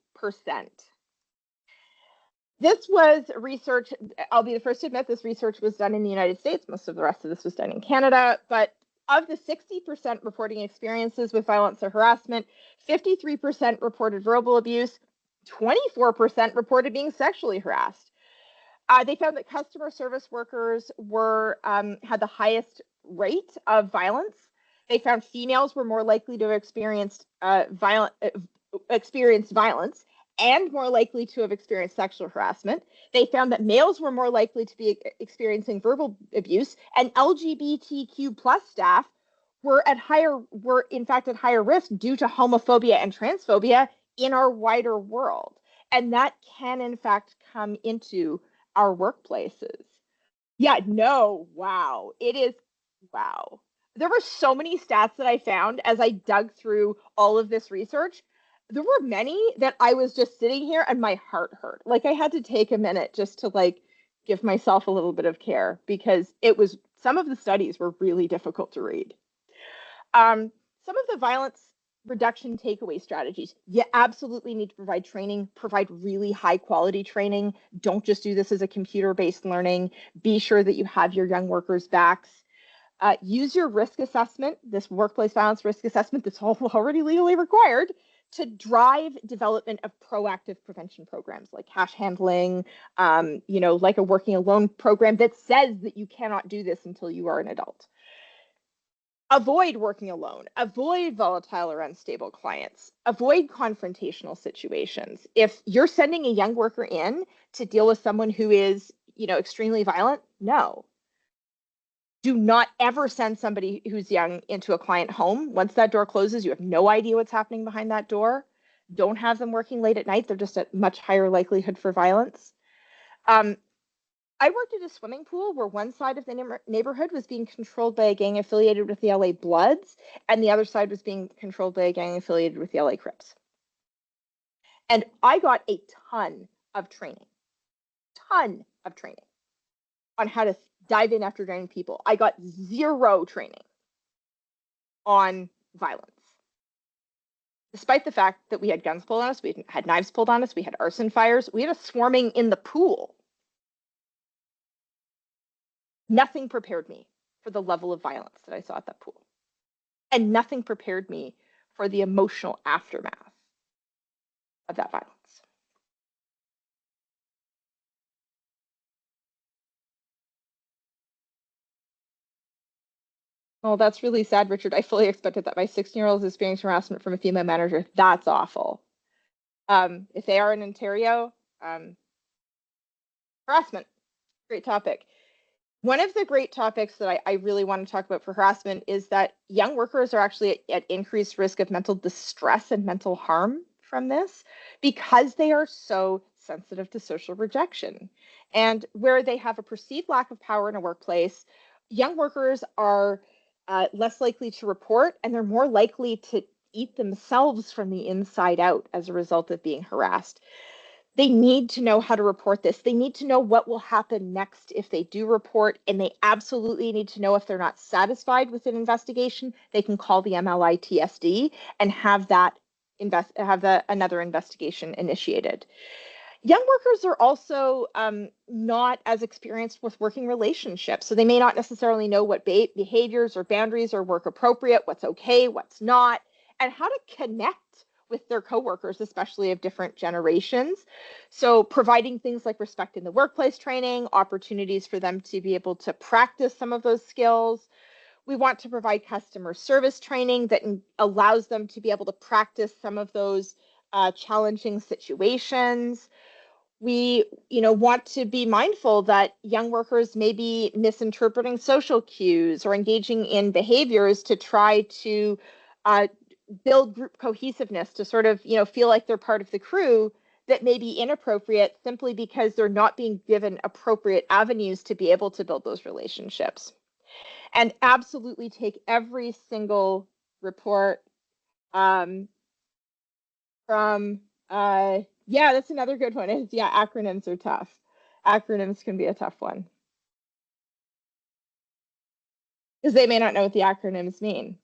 This was research, I'll be the first to admit this research was done in the United States. Most of the rest of this was done in Canada. But of the 60% reporting experiences with violence or harassment, 53% reported verbal abuse, 24% reported being sexually harassed. They found that customer service workers had the highest rate of violence. They found females were more likely to have experienced violence and more likely to have experienced sexual harassment. They found that males were more likely to be experiencing verbal abuse, and LGBTQ plus staff were in fact at higher risk due to homophobia and transphobia in our wider world. And that can in fact come into our workplaces. Yeah, no, wow. It is, wow. There were so many stats that I found as I dug through all of this research. There were many that I was just sitting here and my heart hurt. Like I had to take a minute just to give myself a little bit of care because some of the studies were really difficult to read. Some of the violence reduction takeaway strategies. You absolutely need to provide training, provide really high quality training. Don't just do this as a computer-based learning. Be sure that you have your young workers' backs. Use your risk assessment, this workplace violence risk assessment that's already legally required, to drive development of proactive prevention programs like cash handling, like a working alone program that says that you cannot do this until you are an adult. Avoid working alone, avoid volatile or unstable clients, avoid confrontational situations. If you're sending a young worker in to deal with someone who is, extremely violent, no. Do not ever send somebody who's young into a client home. Once that door closes, you have no idea what's happening behind that door. Don't have them working late at night. They're just at much higher likelihood for violence. I worked at a swimming pool where one side of the neighborhood was being controlled by a gang affiliated with the LA Bloods, and the other side was being controlled by a gang affiliated with the LA Crips. And I got a ton of training on how to dive in after draining people. I got zero training on violence. Despite the fact that we had guns pulled on us, we had knives pulled on us, we had arson fires, we had a swarming in the pool. Nothing prepared me for the level of violence that I saw at that pool. And nothing prepared me for the emotional aftermath of that violence. Well, that's really sad, Richard. I fully expected that. My 16-year-old is experiencing harassment from a female manager. That's awful. If they are in Ontario, harassment, great topic. One of the great topics that I really want to talk about for harassment is that young workers are actually at increased risk of mental distress and mental harm from this because they are so sensitive to social rejection. And where they have a perceived lack of power in a workplace, young workers are less likely to report, and they're more likely to eat themselves from the inside out as a result of being harassed. They need to know how to report this. They need to know what will happen next if they do report, and they absolutely need to know if they're not satisfied with an investigation, they can call the MLITSD and have another investigation initiated. Young workers are also not as experienced with working relationships, so they may not necessarily know what behaviors or boundaries are work appropriate, what's okay, what's not, and how to connect with their coworkers, especially of different generations. So providing things like respect in the workplace training, opportunities for them to be able to practice some of those skills. We want to provide customer service training that allows them to be able to practice some of those challenging situations. We want to be mindful that young workers may be misinterpreting social cues or engaging in behaviors to try to build group cohesiveness, to sort of feel like they're part of the crew, that may be inappropriate simply because they're not being given appropriate avenues to be able to build those relationships. And absolutely take every single report from yeah, that's another good one. Is acronyms are tough. Acronyms can be a tough one. because they may not know what the acronyms mean.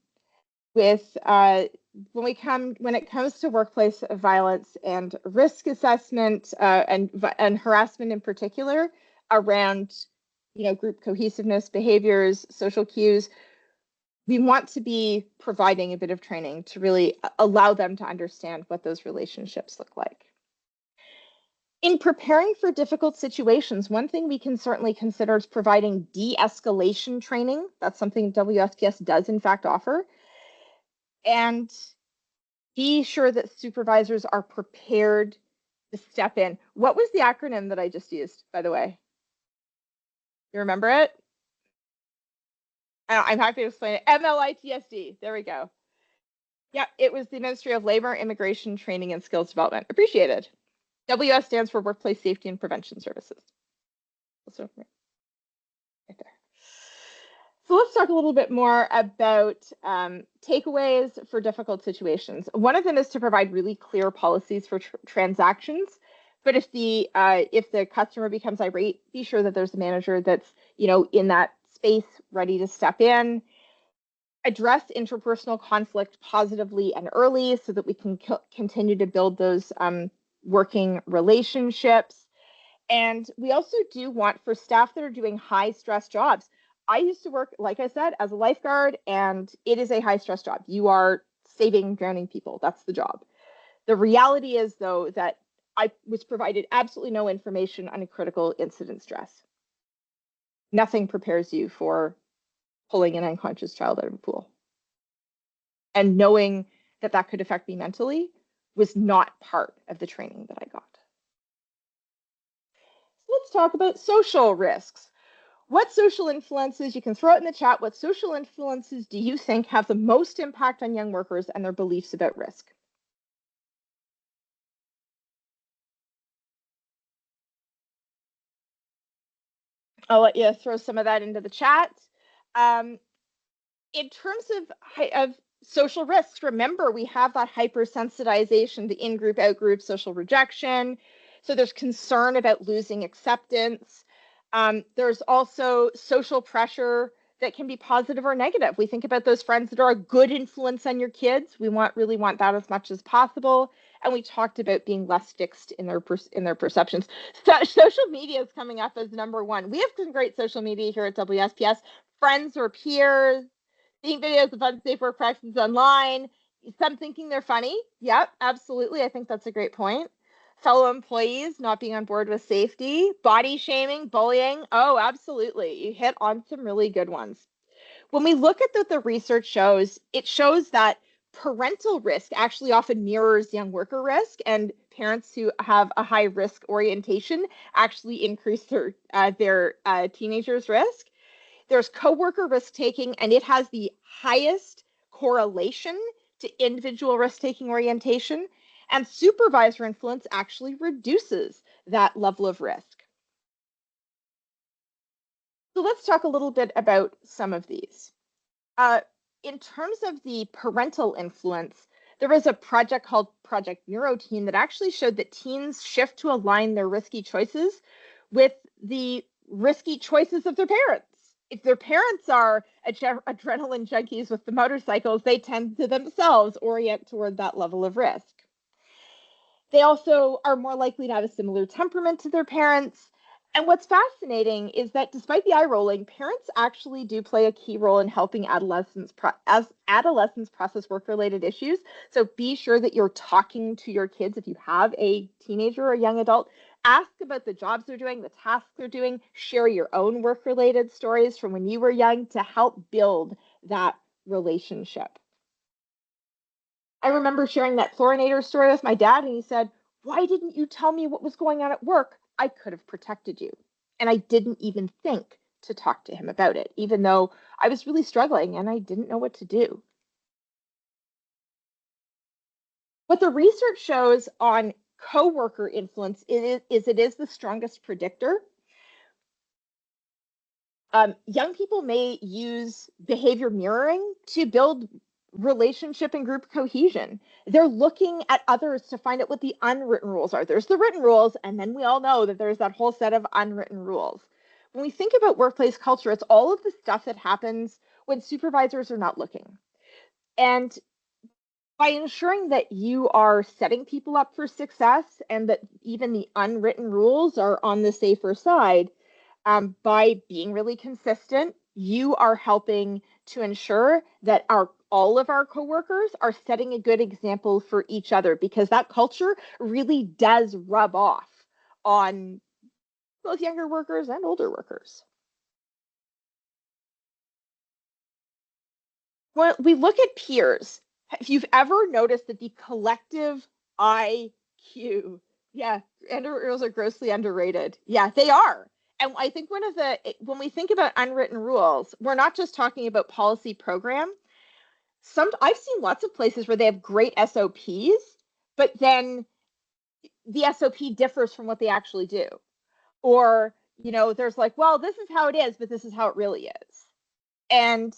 With when it comes to workplace violence and risk assessment and harassment in particular around group cohesiveness, behaviors, social cues, we want to be providing a bit of training to really allow them to understand what those relationships look like. In preparing for difficult situations, one thing we can certainly consider is providing de-escalation training. That's something WSPS does in fact offer. And be sure that supervisors are prepared to step in. What was the acronym that I just used, by the way? You remember it? I'm happy to explain it. MLITSD. There we go. Yeah, it was the Ministry of Labor, Immigration, Training, and Skills Development. Appreciated. WS stands for Workplace Safety and Prevention Services. So, right there. So let's talk a little bit more about takeaways for difficult situations. One of them is to provide really clear policies for transactions. But if the customer becomes irate, be sure that there's a manager that's in that space ready to step in. Address interpersonal conflict positively and early so that we can continue to build those working relationships. And we also do want, for staff that are doing high stress jobs, I used to work, like I said, as a lifeguard, and it is a high stress job. You are saving drowning people. That's the job. The reality is, though, that I was provided absolutely no information on a critical incident stress. Nothing prepares you for pulling an unconscious child out of a pool. And knowing that that could affect me mentally was not part of the training that I got. So let's talk about social risks. What social influences, you can throw it in the chat, what social influences do you think have the most impact on young workers and their beliefs about risk? I'll let you throw some of that into the chat. In terms of social risks, remember we have that hypersensitization, the in-group, out-group, social rejection. So there's concern about losing acceptance. There's also social pressure that can be positive or negative. We think about those friends that are a good influence on your kids. We really want that as much as possible. And we talked about being less fixed in their perceptions. So social media is coming up as number one. We have some great social media here at WSPS. Friends or peers, seeing videos of unsafe work practices online. Some thinking they're funny. Yep, absolutely. I think that's a great point. Fellow employees not being on board with safety, body shaming, bullying. Oh, absolutely. You hit on some really good ones. When we look at what the research shows, it shows that parental risk actually often mirrors young worker risk, and parents who have a high risk orientation actually increase their teenagers' risk. There's coworker risk taking, and it has the highest correlation to individual risk taking orientation. And supervisor influence actually reduces that level of risk. So let's talk a little bit about some of these. In terms of the parental influence, there was a project called Project Neuroteen that actually showed that teens shift to align their risky choices with the risky choices of their parents. If their parents are adrenaline junkies with the motorcycles, they tend to themselves orient toward that level of risk. They also are more likely to have a similar temperament to their parents. And what's fascinating is that despite the eye rolling, parents actually do play a key role in helping adolescents process work-related issues. So be sure that you're talking to your kids. If you have a teenager or a young adult, ask about the jobs they're doing, the tasks they're doing, share your own work-related stories from when you were young to help build that relationship. I remember sharing that fluorinator story with my dad, and he said, "Why didn't you tell me what was going on at work? I could have protected you." And I didn't even think to talk to him about it, even though I was really struggling and I didn't know what to do. What the research shows on coworker influence it is the strongest predictor. Young people may use behavior mirroring to build relationship and group cohesion. They're looking at others to find out what the unwritten rules are. There's the written rules, and then we all know that there's that whole set of unwritten rules. When we think about workplace culture, it's all of the stuff that happens when supervisors are not looking. And by ensuring that you are setting people up for success and that even the unwritten rules are on the safer side, by being really consistent, you are helping to ensure that all of our coworkers are setting a good example for each other, because that culture really does rub off on both younger workers and older workers. When we look at peers, if you've ever noticed that the collective IQ, yeah, rules are grossly underrated. Yeah, they are. And I think when we think about unwritten rules, we're not just talking about policy program. I've seen lots of places where they have great SOPs, but then the SOP differs from what they actually do. Or, there's like, well, this is how it is, but this is how it really is. And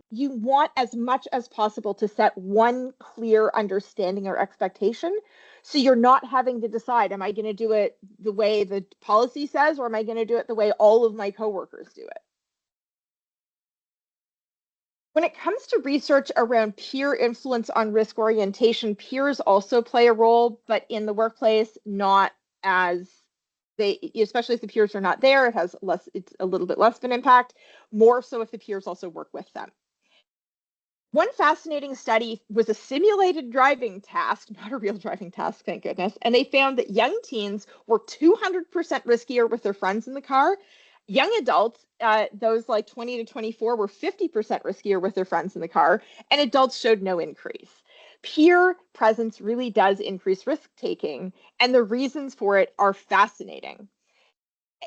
you want as much as possible to set one clear understanding or expectation, so you're not having to decide, am I going to do it the way the policy says, or am I going to do it the way all of my coworkers do it? When it comes to research around peer influence on risk orientation, peers also play a role, but in the workplace, not as especially if the peers are not there, it's a little bit less of an impact, more so if the peers also work with them. One fascinating study was a simulated driving task, not a real driving task, thank goodness. And they found that young teens were 200% riskier with their friends in the car. Young adults, those like 20 to 24, were 50% riskier with their friends in the car, and adults showed no increase. Peer presence really does increase risk taking, and the reasons for it are fascinating.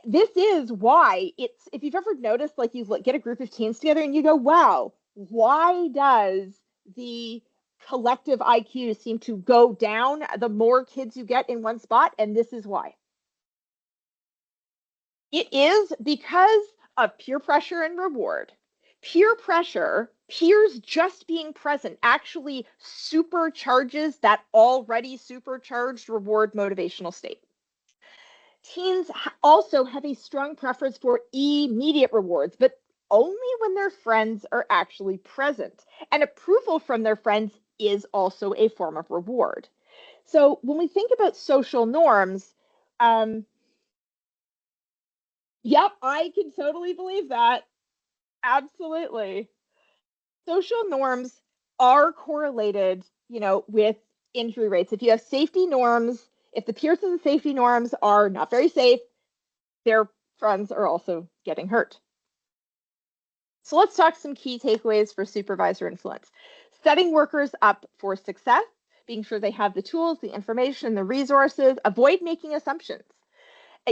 This is why if you've ever noticed, like, you get a group of teens together and you go, wow, why does the collective IQ seem to go down the more kids you get in one spot? And this is why. It is because of peer pressure and reward. Peer pressure, peers just being present, actually supercharges that already supercharged reward motivational state. Teens also have a strong preference for immediate rewards, but only when their friends are actually present. And approval from their friends is also a form of reward. So when we think about social norms, yep, I can totally believe that. Absolutely. Social norms are correlated, with injury rates. If you have safety norms, if the peers of the safety norms are not very safe, their friends are also getting hurt. So let's talk some key takeaways for supervisor influence. Setting workers up for success, being sure they have the tools, the information, the resources. Avoid making assumptions.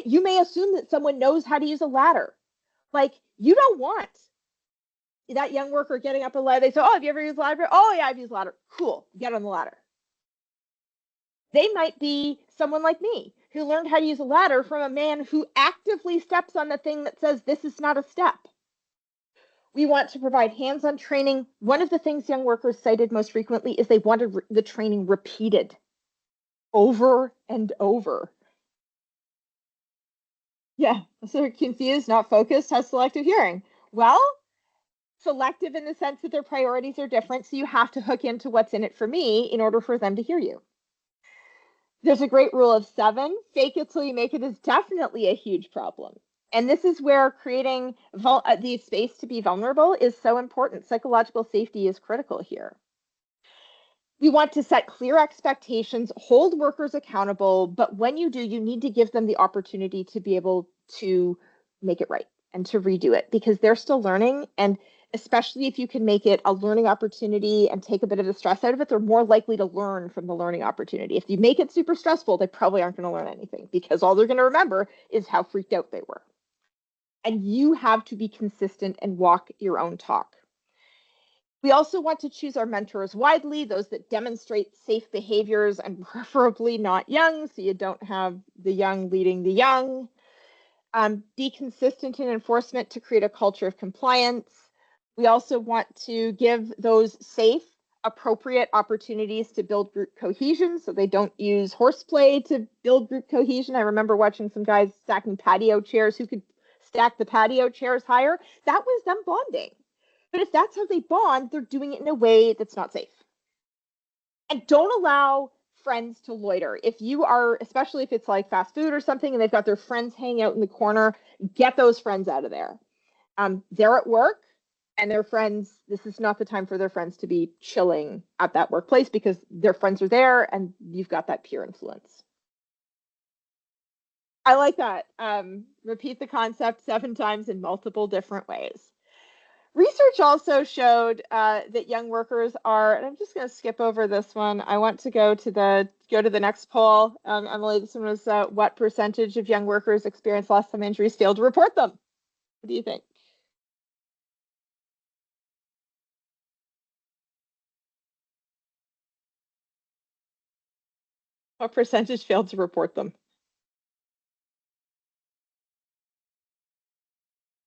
You may assume that someone knows how to use a ladder. Like, you don't want that young worker getting up a ladder. They say, oh, have you ever used a ladder? Oh, yeah, I've used a ladder. Cool, get on the ladder. They might be someone like me who learned how to use a ladder from a man who actively steps on the thing that says this is not a step. We want to provide hands-on training. One of the things young workers cited most frequently is they wanted the training repeated over and over. Yeah, so they're confused, not focused, has selective hearing. Well, selective in the sense that their priorities are different, so you have to hook into what's in it for me in order for them to hear you. There's a great rule of 7. Fake it till you make it is definitely a huge problem. And this is where creating the space to be vulnerable is so important. Psychological safety is critical here. We want to set clear expectations, hold workers accountable, but when you do, you need to give them the opportunity to be able to make it right and to redo it, because they're still learning. And especially if you can make it a learning opportunity and take a bit of the stress out of it, they're more likely to learn from the learning opportunity. If you make it super stressful, they probably aren't going to learn anything, because all they're going to remember is how freaked out they were. And you have to be consistent and walk your own talk. We also want to choose our mentors widely, those that demonstrate safe behaviors, and preferably not young, so you don't have the young leading the young. Be consistent in enforcement to create a culture of compliance. We also want to give those safe, appropriate opportunities to build group cohesion, so they don't use horseplay to build group cohesion. I remember watching some guys stacking patio chairs who could stack the patio chairs higher. That was them bonding. But if that's how they bond, they're doing it in a way that's not safe. And don't allow friends to loiter. If you are, especially if it's like fast food or something, and they've got their friends hanging out in the corner, get those friends out of there. They're at work and their friends, this is not the time for their friends to be chilling at that workplace because their friends are there and you've got that peer influence. I like that. Repeat the concept 7 times in multiple different ways. Research also showed that young workers are, and I'm just going to skip over this one. I want to go to the next poll. Emily, this one was what percentage of young workers experience lost time injuries failed to report them? What do you think? What percentage failed to report them?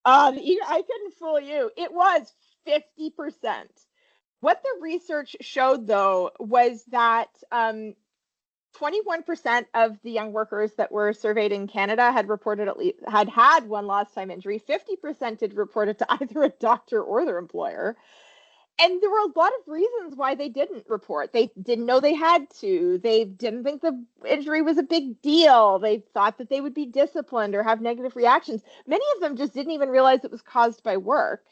I couldn't fool you. It was 50%. What the research showed, though, was that 21% of the young workers that were surveyed in Canada had reported at least had one lost time injury. 50% did report it to either a doctor or their employer. And there were a lot of reasons why they didn't report. They didn't know they had to. They didn't think the injury was a big deal. They thought that they would be disciplined or have negative reactions. Many of them just didn't even realize it was caused by work.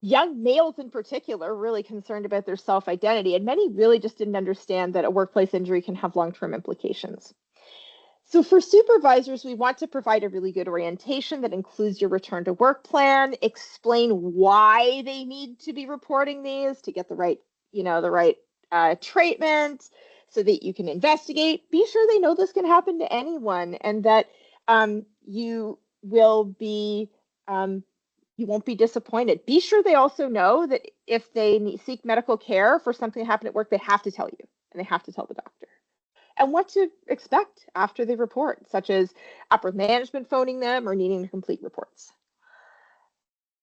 Young males in particular really concerned about their self-identity, and many really just didn't understand that a workplace injury can have long-term implications. So for supervisors, we want to provide a really good orientation that includes your return to work plan, explain why they need to be reporting these to get the right treatment so that you can investigate. Be sure they know this can happen to anyone and that you will be you won't be disappointed. Be sure they also know that if they seek medical care for something that happened at work, they have to tell you and they have to tell the doctor. And what to expect after they report, such as upper management phoning them or needing to complete reports.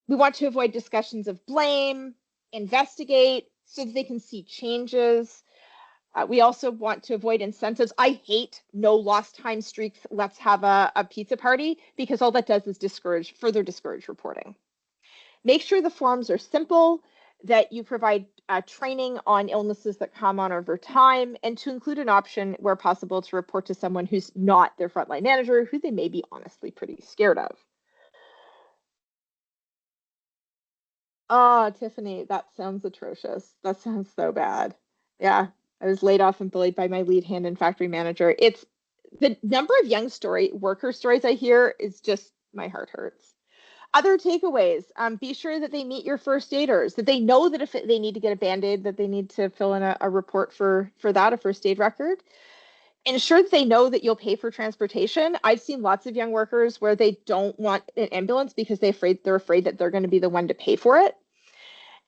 We want to avoid discussions of blame, investigate so that they can see changes. We also want to avoid incentives. I hate no lost time streaks. Let's have a pizza party because all that does is further discourage reporting. Make sure the forms are simple, that you provide training on illnesses that come on over time, and to include an option where possible to report to someone who's not their frontline manager, who they may be honestly pretty scared of. Oh, Tiffany, that sounds atrocious. That sounds so bad. Yeah, I was laid off and bullied by my lead hand and factory manager. It's the number of young worker stories I hear is just my heart hurts. Other takeaways, be sure that they meet your first aiders, that they know that if they need to get a Band-Aid, that they need to fill in a report for that, a first aid record. Ensure that they know that you'll pay for transportation. I've seen lots of young workers where they don't want an ambulance because they're afraid that they're going to be the one to pay for it.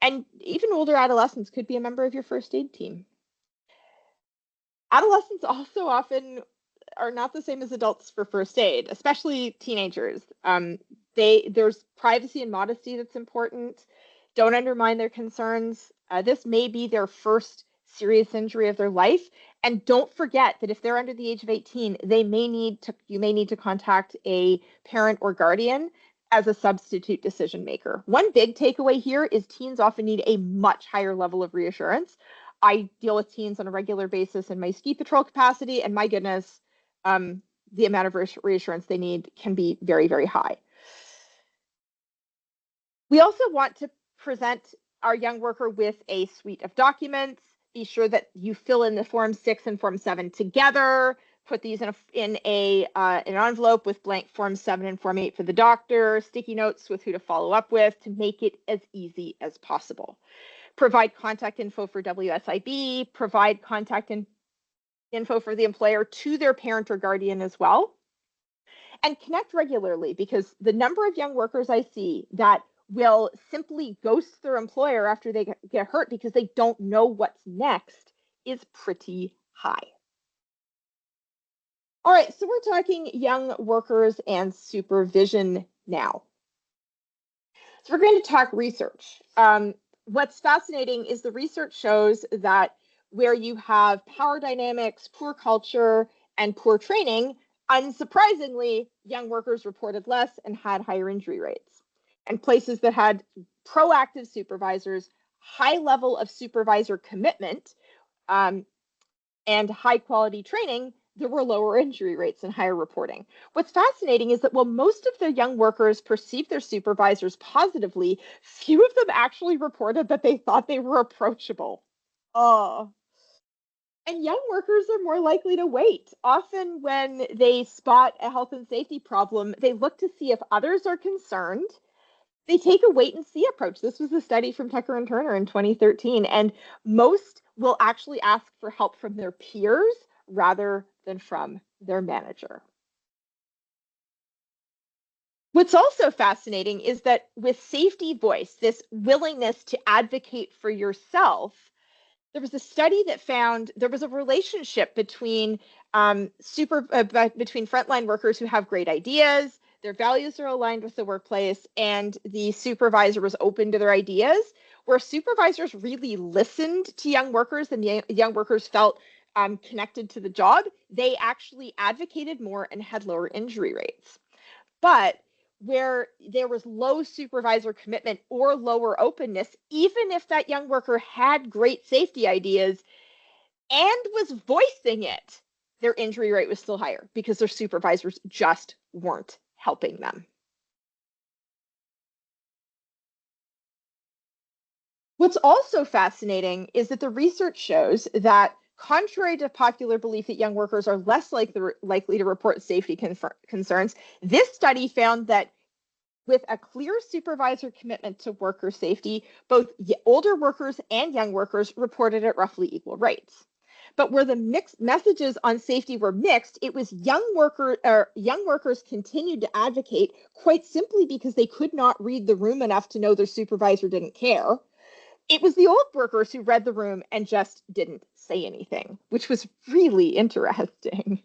And even older adolescents could be a member of your first aid team. Adolescents also often are not the same as adults for first aid, especially teenagers. There's privacy and modesty that's important. Don't undermine their concerns. This may be their first serious injury of their life, and don't forget that if they're under the age of 18, you may need to contact a parent or guardian as a substitute decision maker. One big takeaway here is teens often need a much higher level of reassurance. I deal with teens on a regular basis in my ski patrol capacity, and my goodness, the amount of reassurance they need can be very, very high. We also want to present our young worker with a suite of documents. Be sure that you fill in the Form 6 and Form 7 together. Put these in an envelope with blank Form 7 and Form 8 for the doctor, sticky notes with who to follow up with to make it as easy as possible. Provide contact info for WSIB, provide contact info for the employer to their parent or guardian as well. And connect regularly, because the number of young workers I see that will simply ghost their employer after they get hurt because they don't know what's next is pretty high. All right, so we're talking young workers and supervision now. So we're going to talk research. What's fascinating is the research shows that where you have power dynamics, poor culture, and poor training, unsurprisingly, young workers reported less and had higher injury rates. And places that had proactive supervisors, high level of supervisor commitment, and high quality training, there were lower injury rates and higher reporting. What's fascinating is that while most of the young workers perceived their supervisors positively, few of them actually reported that they thought they were approachable. Oh. And young workers are more likely to wait. Often, when they spot a health and safety problem, they look to see if others are concerned. They take a wait and see approach. This was a study from Tucker and Turner in 2013, and most will actually ask for help from their peers rather than from their manager. What's also fascinating is that with safety voice, this willingness to advocate for yourself, there was a study that found there was a relationship between between frontline workers who have great ideas, their values are aligned with the workplace, and the supervisor was open to their ideas. Where supervisors really listened to young workers and young workers felt connected to the job, they actually advocated more and had lower injury rates. But where there was low supervisor commitment or lower openness, even if that young worker had great safety ideas and was voicing it, their injury rate was still higher because their supervisors just weren't helping them. What's also fascinating is that the research shows that, contrary to popular belief that young workers are less likely to report safety concerns, this study found that with a clear supervisor commitment to worker safety, both older workers and young workers reported at roughly equal rates. But where the mixed messages on safety were mixed, it was young workers continued to advocate quite simply because they could not read the room enough to know their supervisor didn't care. It was the old workers who read the room and just didn't say anything, which was really interesting.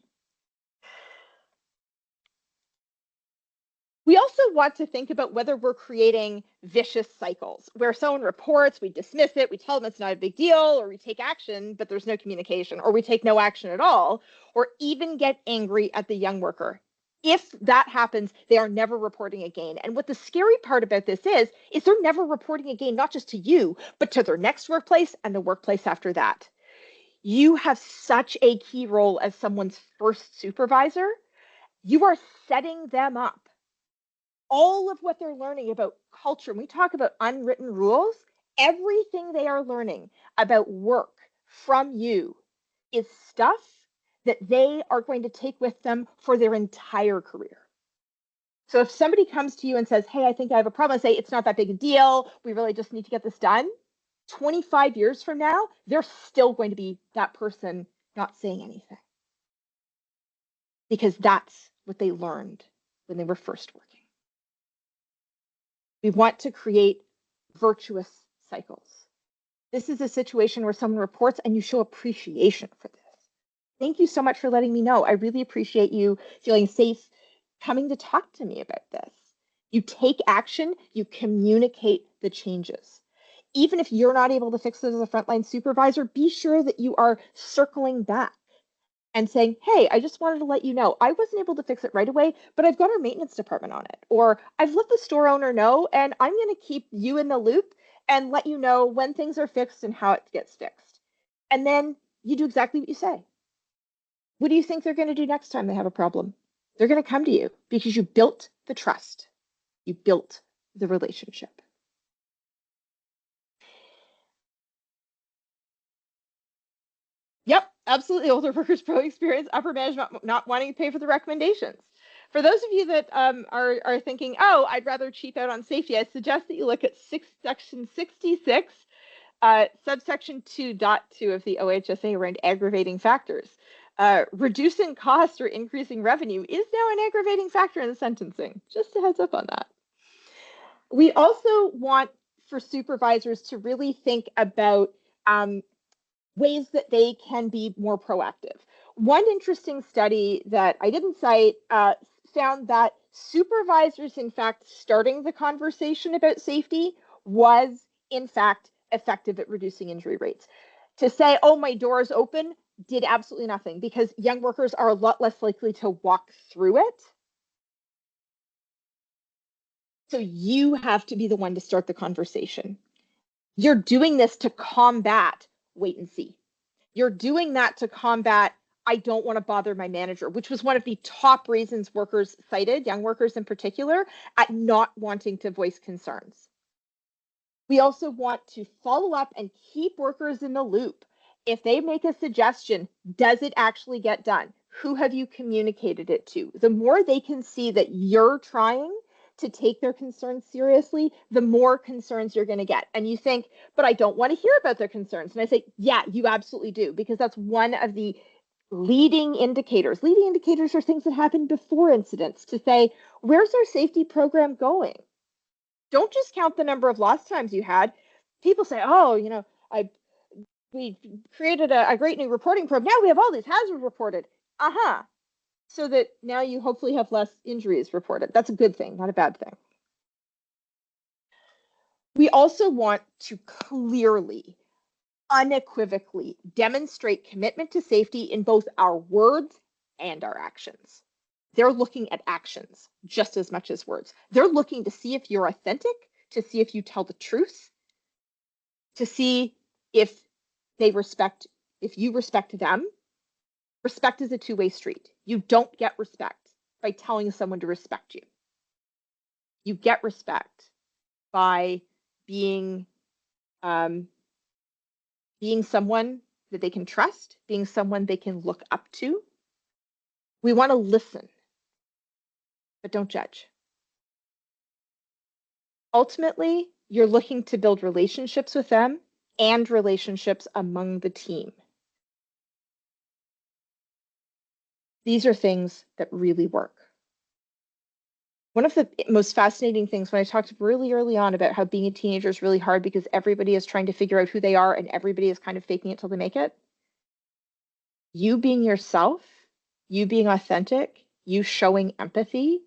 We also want to think about whether we're creating vicious cycles where someone reports, we dismiss it, we tell them it's not a big deal, or we take action, but there's no communication, or we take no action at all, or even get angry at the young worker. If that happens, they are never reporting again. And what the scary part about this is they're never reporting again, not just to you, but to their next workplace and the workplace after that. You have such a key role as someone's first supervisor. You are setting them up. All of what they're learning about culture, when we talk about unwritten rules, everything they are learning about work from you is stuff that they are going to take with them for their entire career. So if somebody comes to you and says, hey, I think I have a problem, I say, it's not that big a deal, we really just need to get this done. 25 years from now, they're still going to be that person not saying anything. Because that's what they learned when they were first working. We want to create virtuous cycles. This is a situation where someone reports and you show appreciation for this. Thank you so much for letting me know. I really appreciate you feeling safe coming to talk to me about this. You take action, you communicate the changes. Even if you're not able to fix it as a frontline supervisor, be sure that you are circling back and saying, hey, I just wanted to let you know, I wasn't able to fix it right away, but I've got our maintenance department on it. Or I've let the store owner know, and I'm going to keep you in the loop and let you know when things are fixed and how it gets fixed. And then you do exactly what you say. What do you think they're going to do next time they have a problem? They're going to come to you because you built the trust. You built the relationship. Yep, absolutely. Older workers probably experience upper management not wanting to pay for the recommendations. For those of you that are thinking, oh, I'd rather cheap out on safety, I suggest that you look at section 66, subsection 2.2 of the OHSA around aggravating factors. Reducing cost or increasing revenue is now an aggravating factor in the sentencing. Just a heads up on that. We also want for supervisors to really think about ways that they can be more proactive. One interesting study that I didn't cite found that supervisors, in fact, starting the conversation about safety was, in fact, effective at reducing injury rates. To say, oh, my door is open, did absolutely nothing because young workers are a lot less likely to walk through it. So you have to be the one to start the conversation. You're doing this to combat wait and see. You're doing that to combat, I don't want to bother my manager, which was one of the top reasons workers cited, young workers in particular, at not wanting to voice concerns. We also want to follow up and keep workers in the loop. If they make a suggestion, does it actually get done? Who have you communicated it to? The more they can see that you're trying to take their concerns seriously, the more concerns you're going to get. And you think, but I don't want to hear about their concerns. And I say, yeah, you absolutely do, because that's one of the leading indicators. Leading indicators are things that happen before incidents to say, where's our safety program going? Don't just count the number of lost times you had. People say, oh, we created a great new reporting program. Now we have all these hazards reported. Uh-huh. So that now you hopefully have less injuries reported. That's a good thing, not a bad thing. We also want to clearly, unequivocally demonstrate commitment to safety in both our words and our actions. They're looking at actions just as much as words. They're looking to see if you're authentic, to see if you tell the truth, to see if they respect, if you respect them. Respect is a two-way street. You don't get respect by telling someone to respect you. You get respect by being someone that they can trust, being someone they can look up to. We want to listen, but don't judge. Ultimately, you're looking to build relationships with them and relationships among the team. These are things that really work. One of the most fascinating things when I talked really early on about how being a teenager is really hard because everybody is trying to figure out who they are and everybody is kind of faking it till they make it. You being yourself, you being authentic, you showing empathy,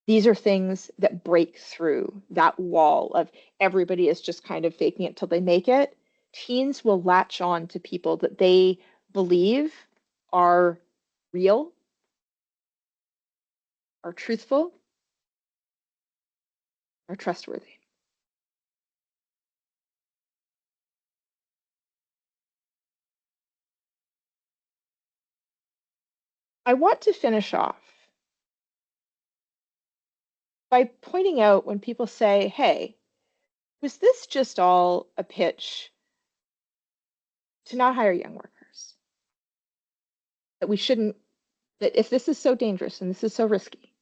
these are things that break through that wall of everybody is just kind of faking it till they make it. Teens will latch on to people that they believe are real, are truthful, are trustworthy. I want to finish off by pointing out when people say, hey, was this just all a pitch to not hire young workers? That we shouldn't, that if this is so dangerous and this is so risky,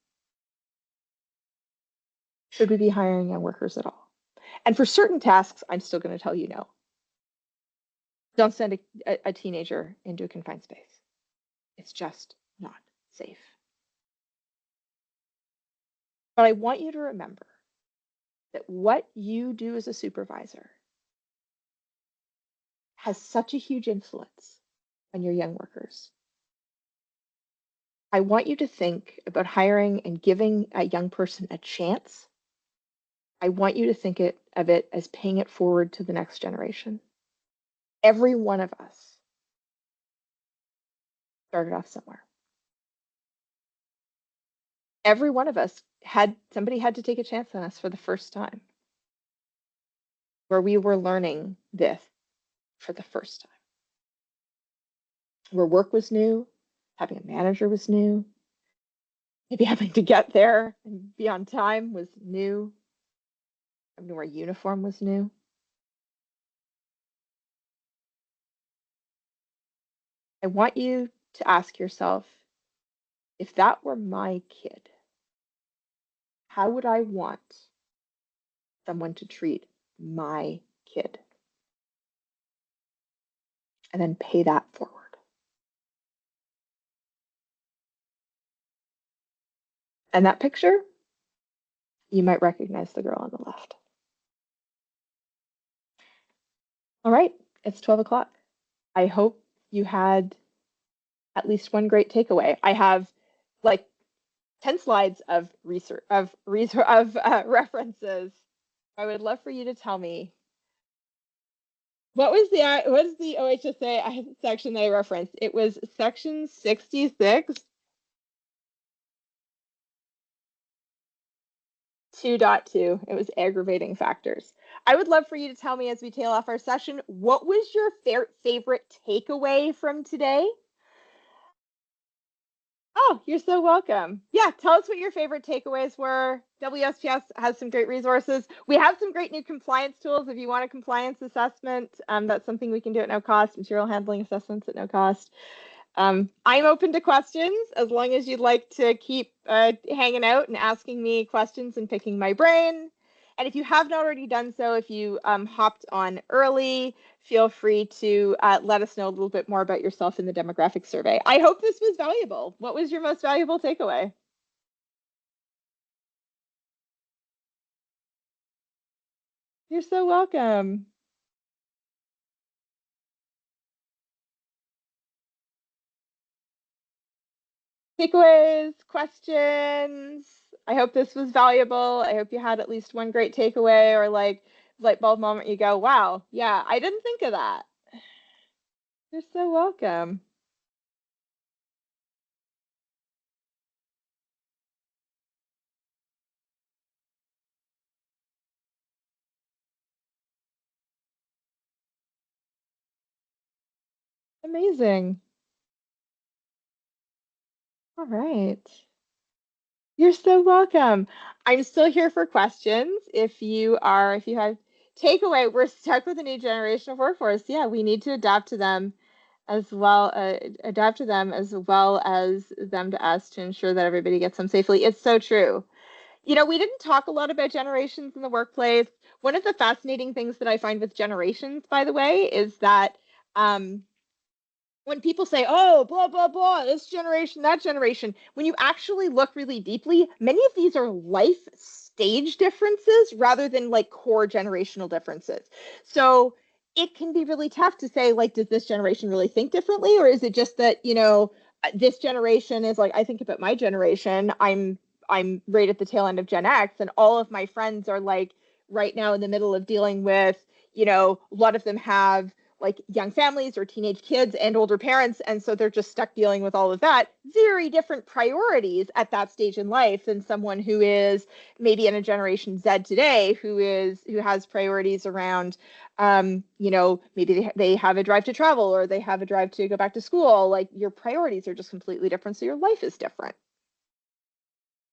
should we be hiring young workers at all? And for certain tasks, I'm still going to tell you no. Don't send a teenager into a confined space. It's just not safe. But I want you to remember that what you do as a supervisor has such a huge influence on your young workers. I want you to think about hiring and giving a young person a chance. I want you to think of it as paying it forward to the next generation. Every one of us started off somewhere. Every one of us somebody had to take a chance on us for the first time, where we were learning this for the first time, where work was new, having a manager was new, maybe having to get there and be on time was new, having to wear a uniform was new. I want you to ask yourself, if that were my kid, how would I want someone to treat my kid? And then pay that forward. And that picture, you might recognize the girl on the left. All right, it's 12 o'clock. I hope you had at least one great takeaway. I have like 10 slides of research, of references. I would love for you to tell me what is the OHSA section that I referenced? It was section 66. 2.2. It was aggravating factors. I would love for you to tell me as we tail off our session, what was your favorite takeaway from today? Oh, you're so welcome. Yeah, tell us what your favorite takeaways were. WSPS has some great resources. We have some great new compliance tools. If you want a compliance assessment, that's something we can do at no cost. Material handling assessments at no cost. I'm open to questions as long as you'd like to keep hanging out and asking me questions and picking my brain. And if you haven't already done so, if you hopped on early, feel free to let us know a little bit more about yourself in the demographic survey. I hope this was valuable. What was your most valuable takeaway? You're so welcome. Takeaways, questions. I hope this was valuable. I hope you had at least one great takeaway or like light bulb moment you go, wow, yeah, I didn't think of that. You're so welcome. Amazing. All right. You're so welcome. I'm still here for questions. If you have takeaway, we're stuck with a new generation of workforce. Yeah, we need to adapt to them as well as them to us to ensure that everybody gets them safely. It's so true. You know, we didn't talk a lot about generations in the workplace. One of the fascinating things that I find with generations, by the way, is that um, when people say, oh, blah, blah, blah, this generation, that generation, when you actually look really deeply, many of these are life stage differences rather than like core generational differences. So it can be really tough to say, like, does this generation really think differently? Or is it just that, this generation is like, I think about my generation, I'm right at the tail end of Gen X, and all of my friends are like right now in the middle of dealing with, a lot of them have like young families or teenage kids and older parents, and so they're just stuck dealing with all of that. Very different priorities at that stage in life than someone who is maybe in a generation Z today, who has priorities around maybe they have a drive to travel or they have a drive to go back to school. Like, your priorities are just completely different, so your life is different.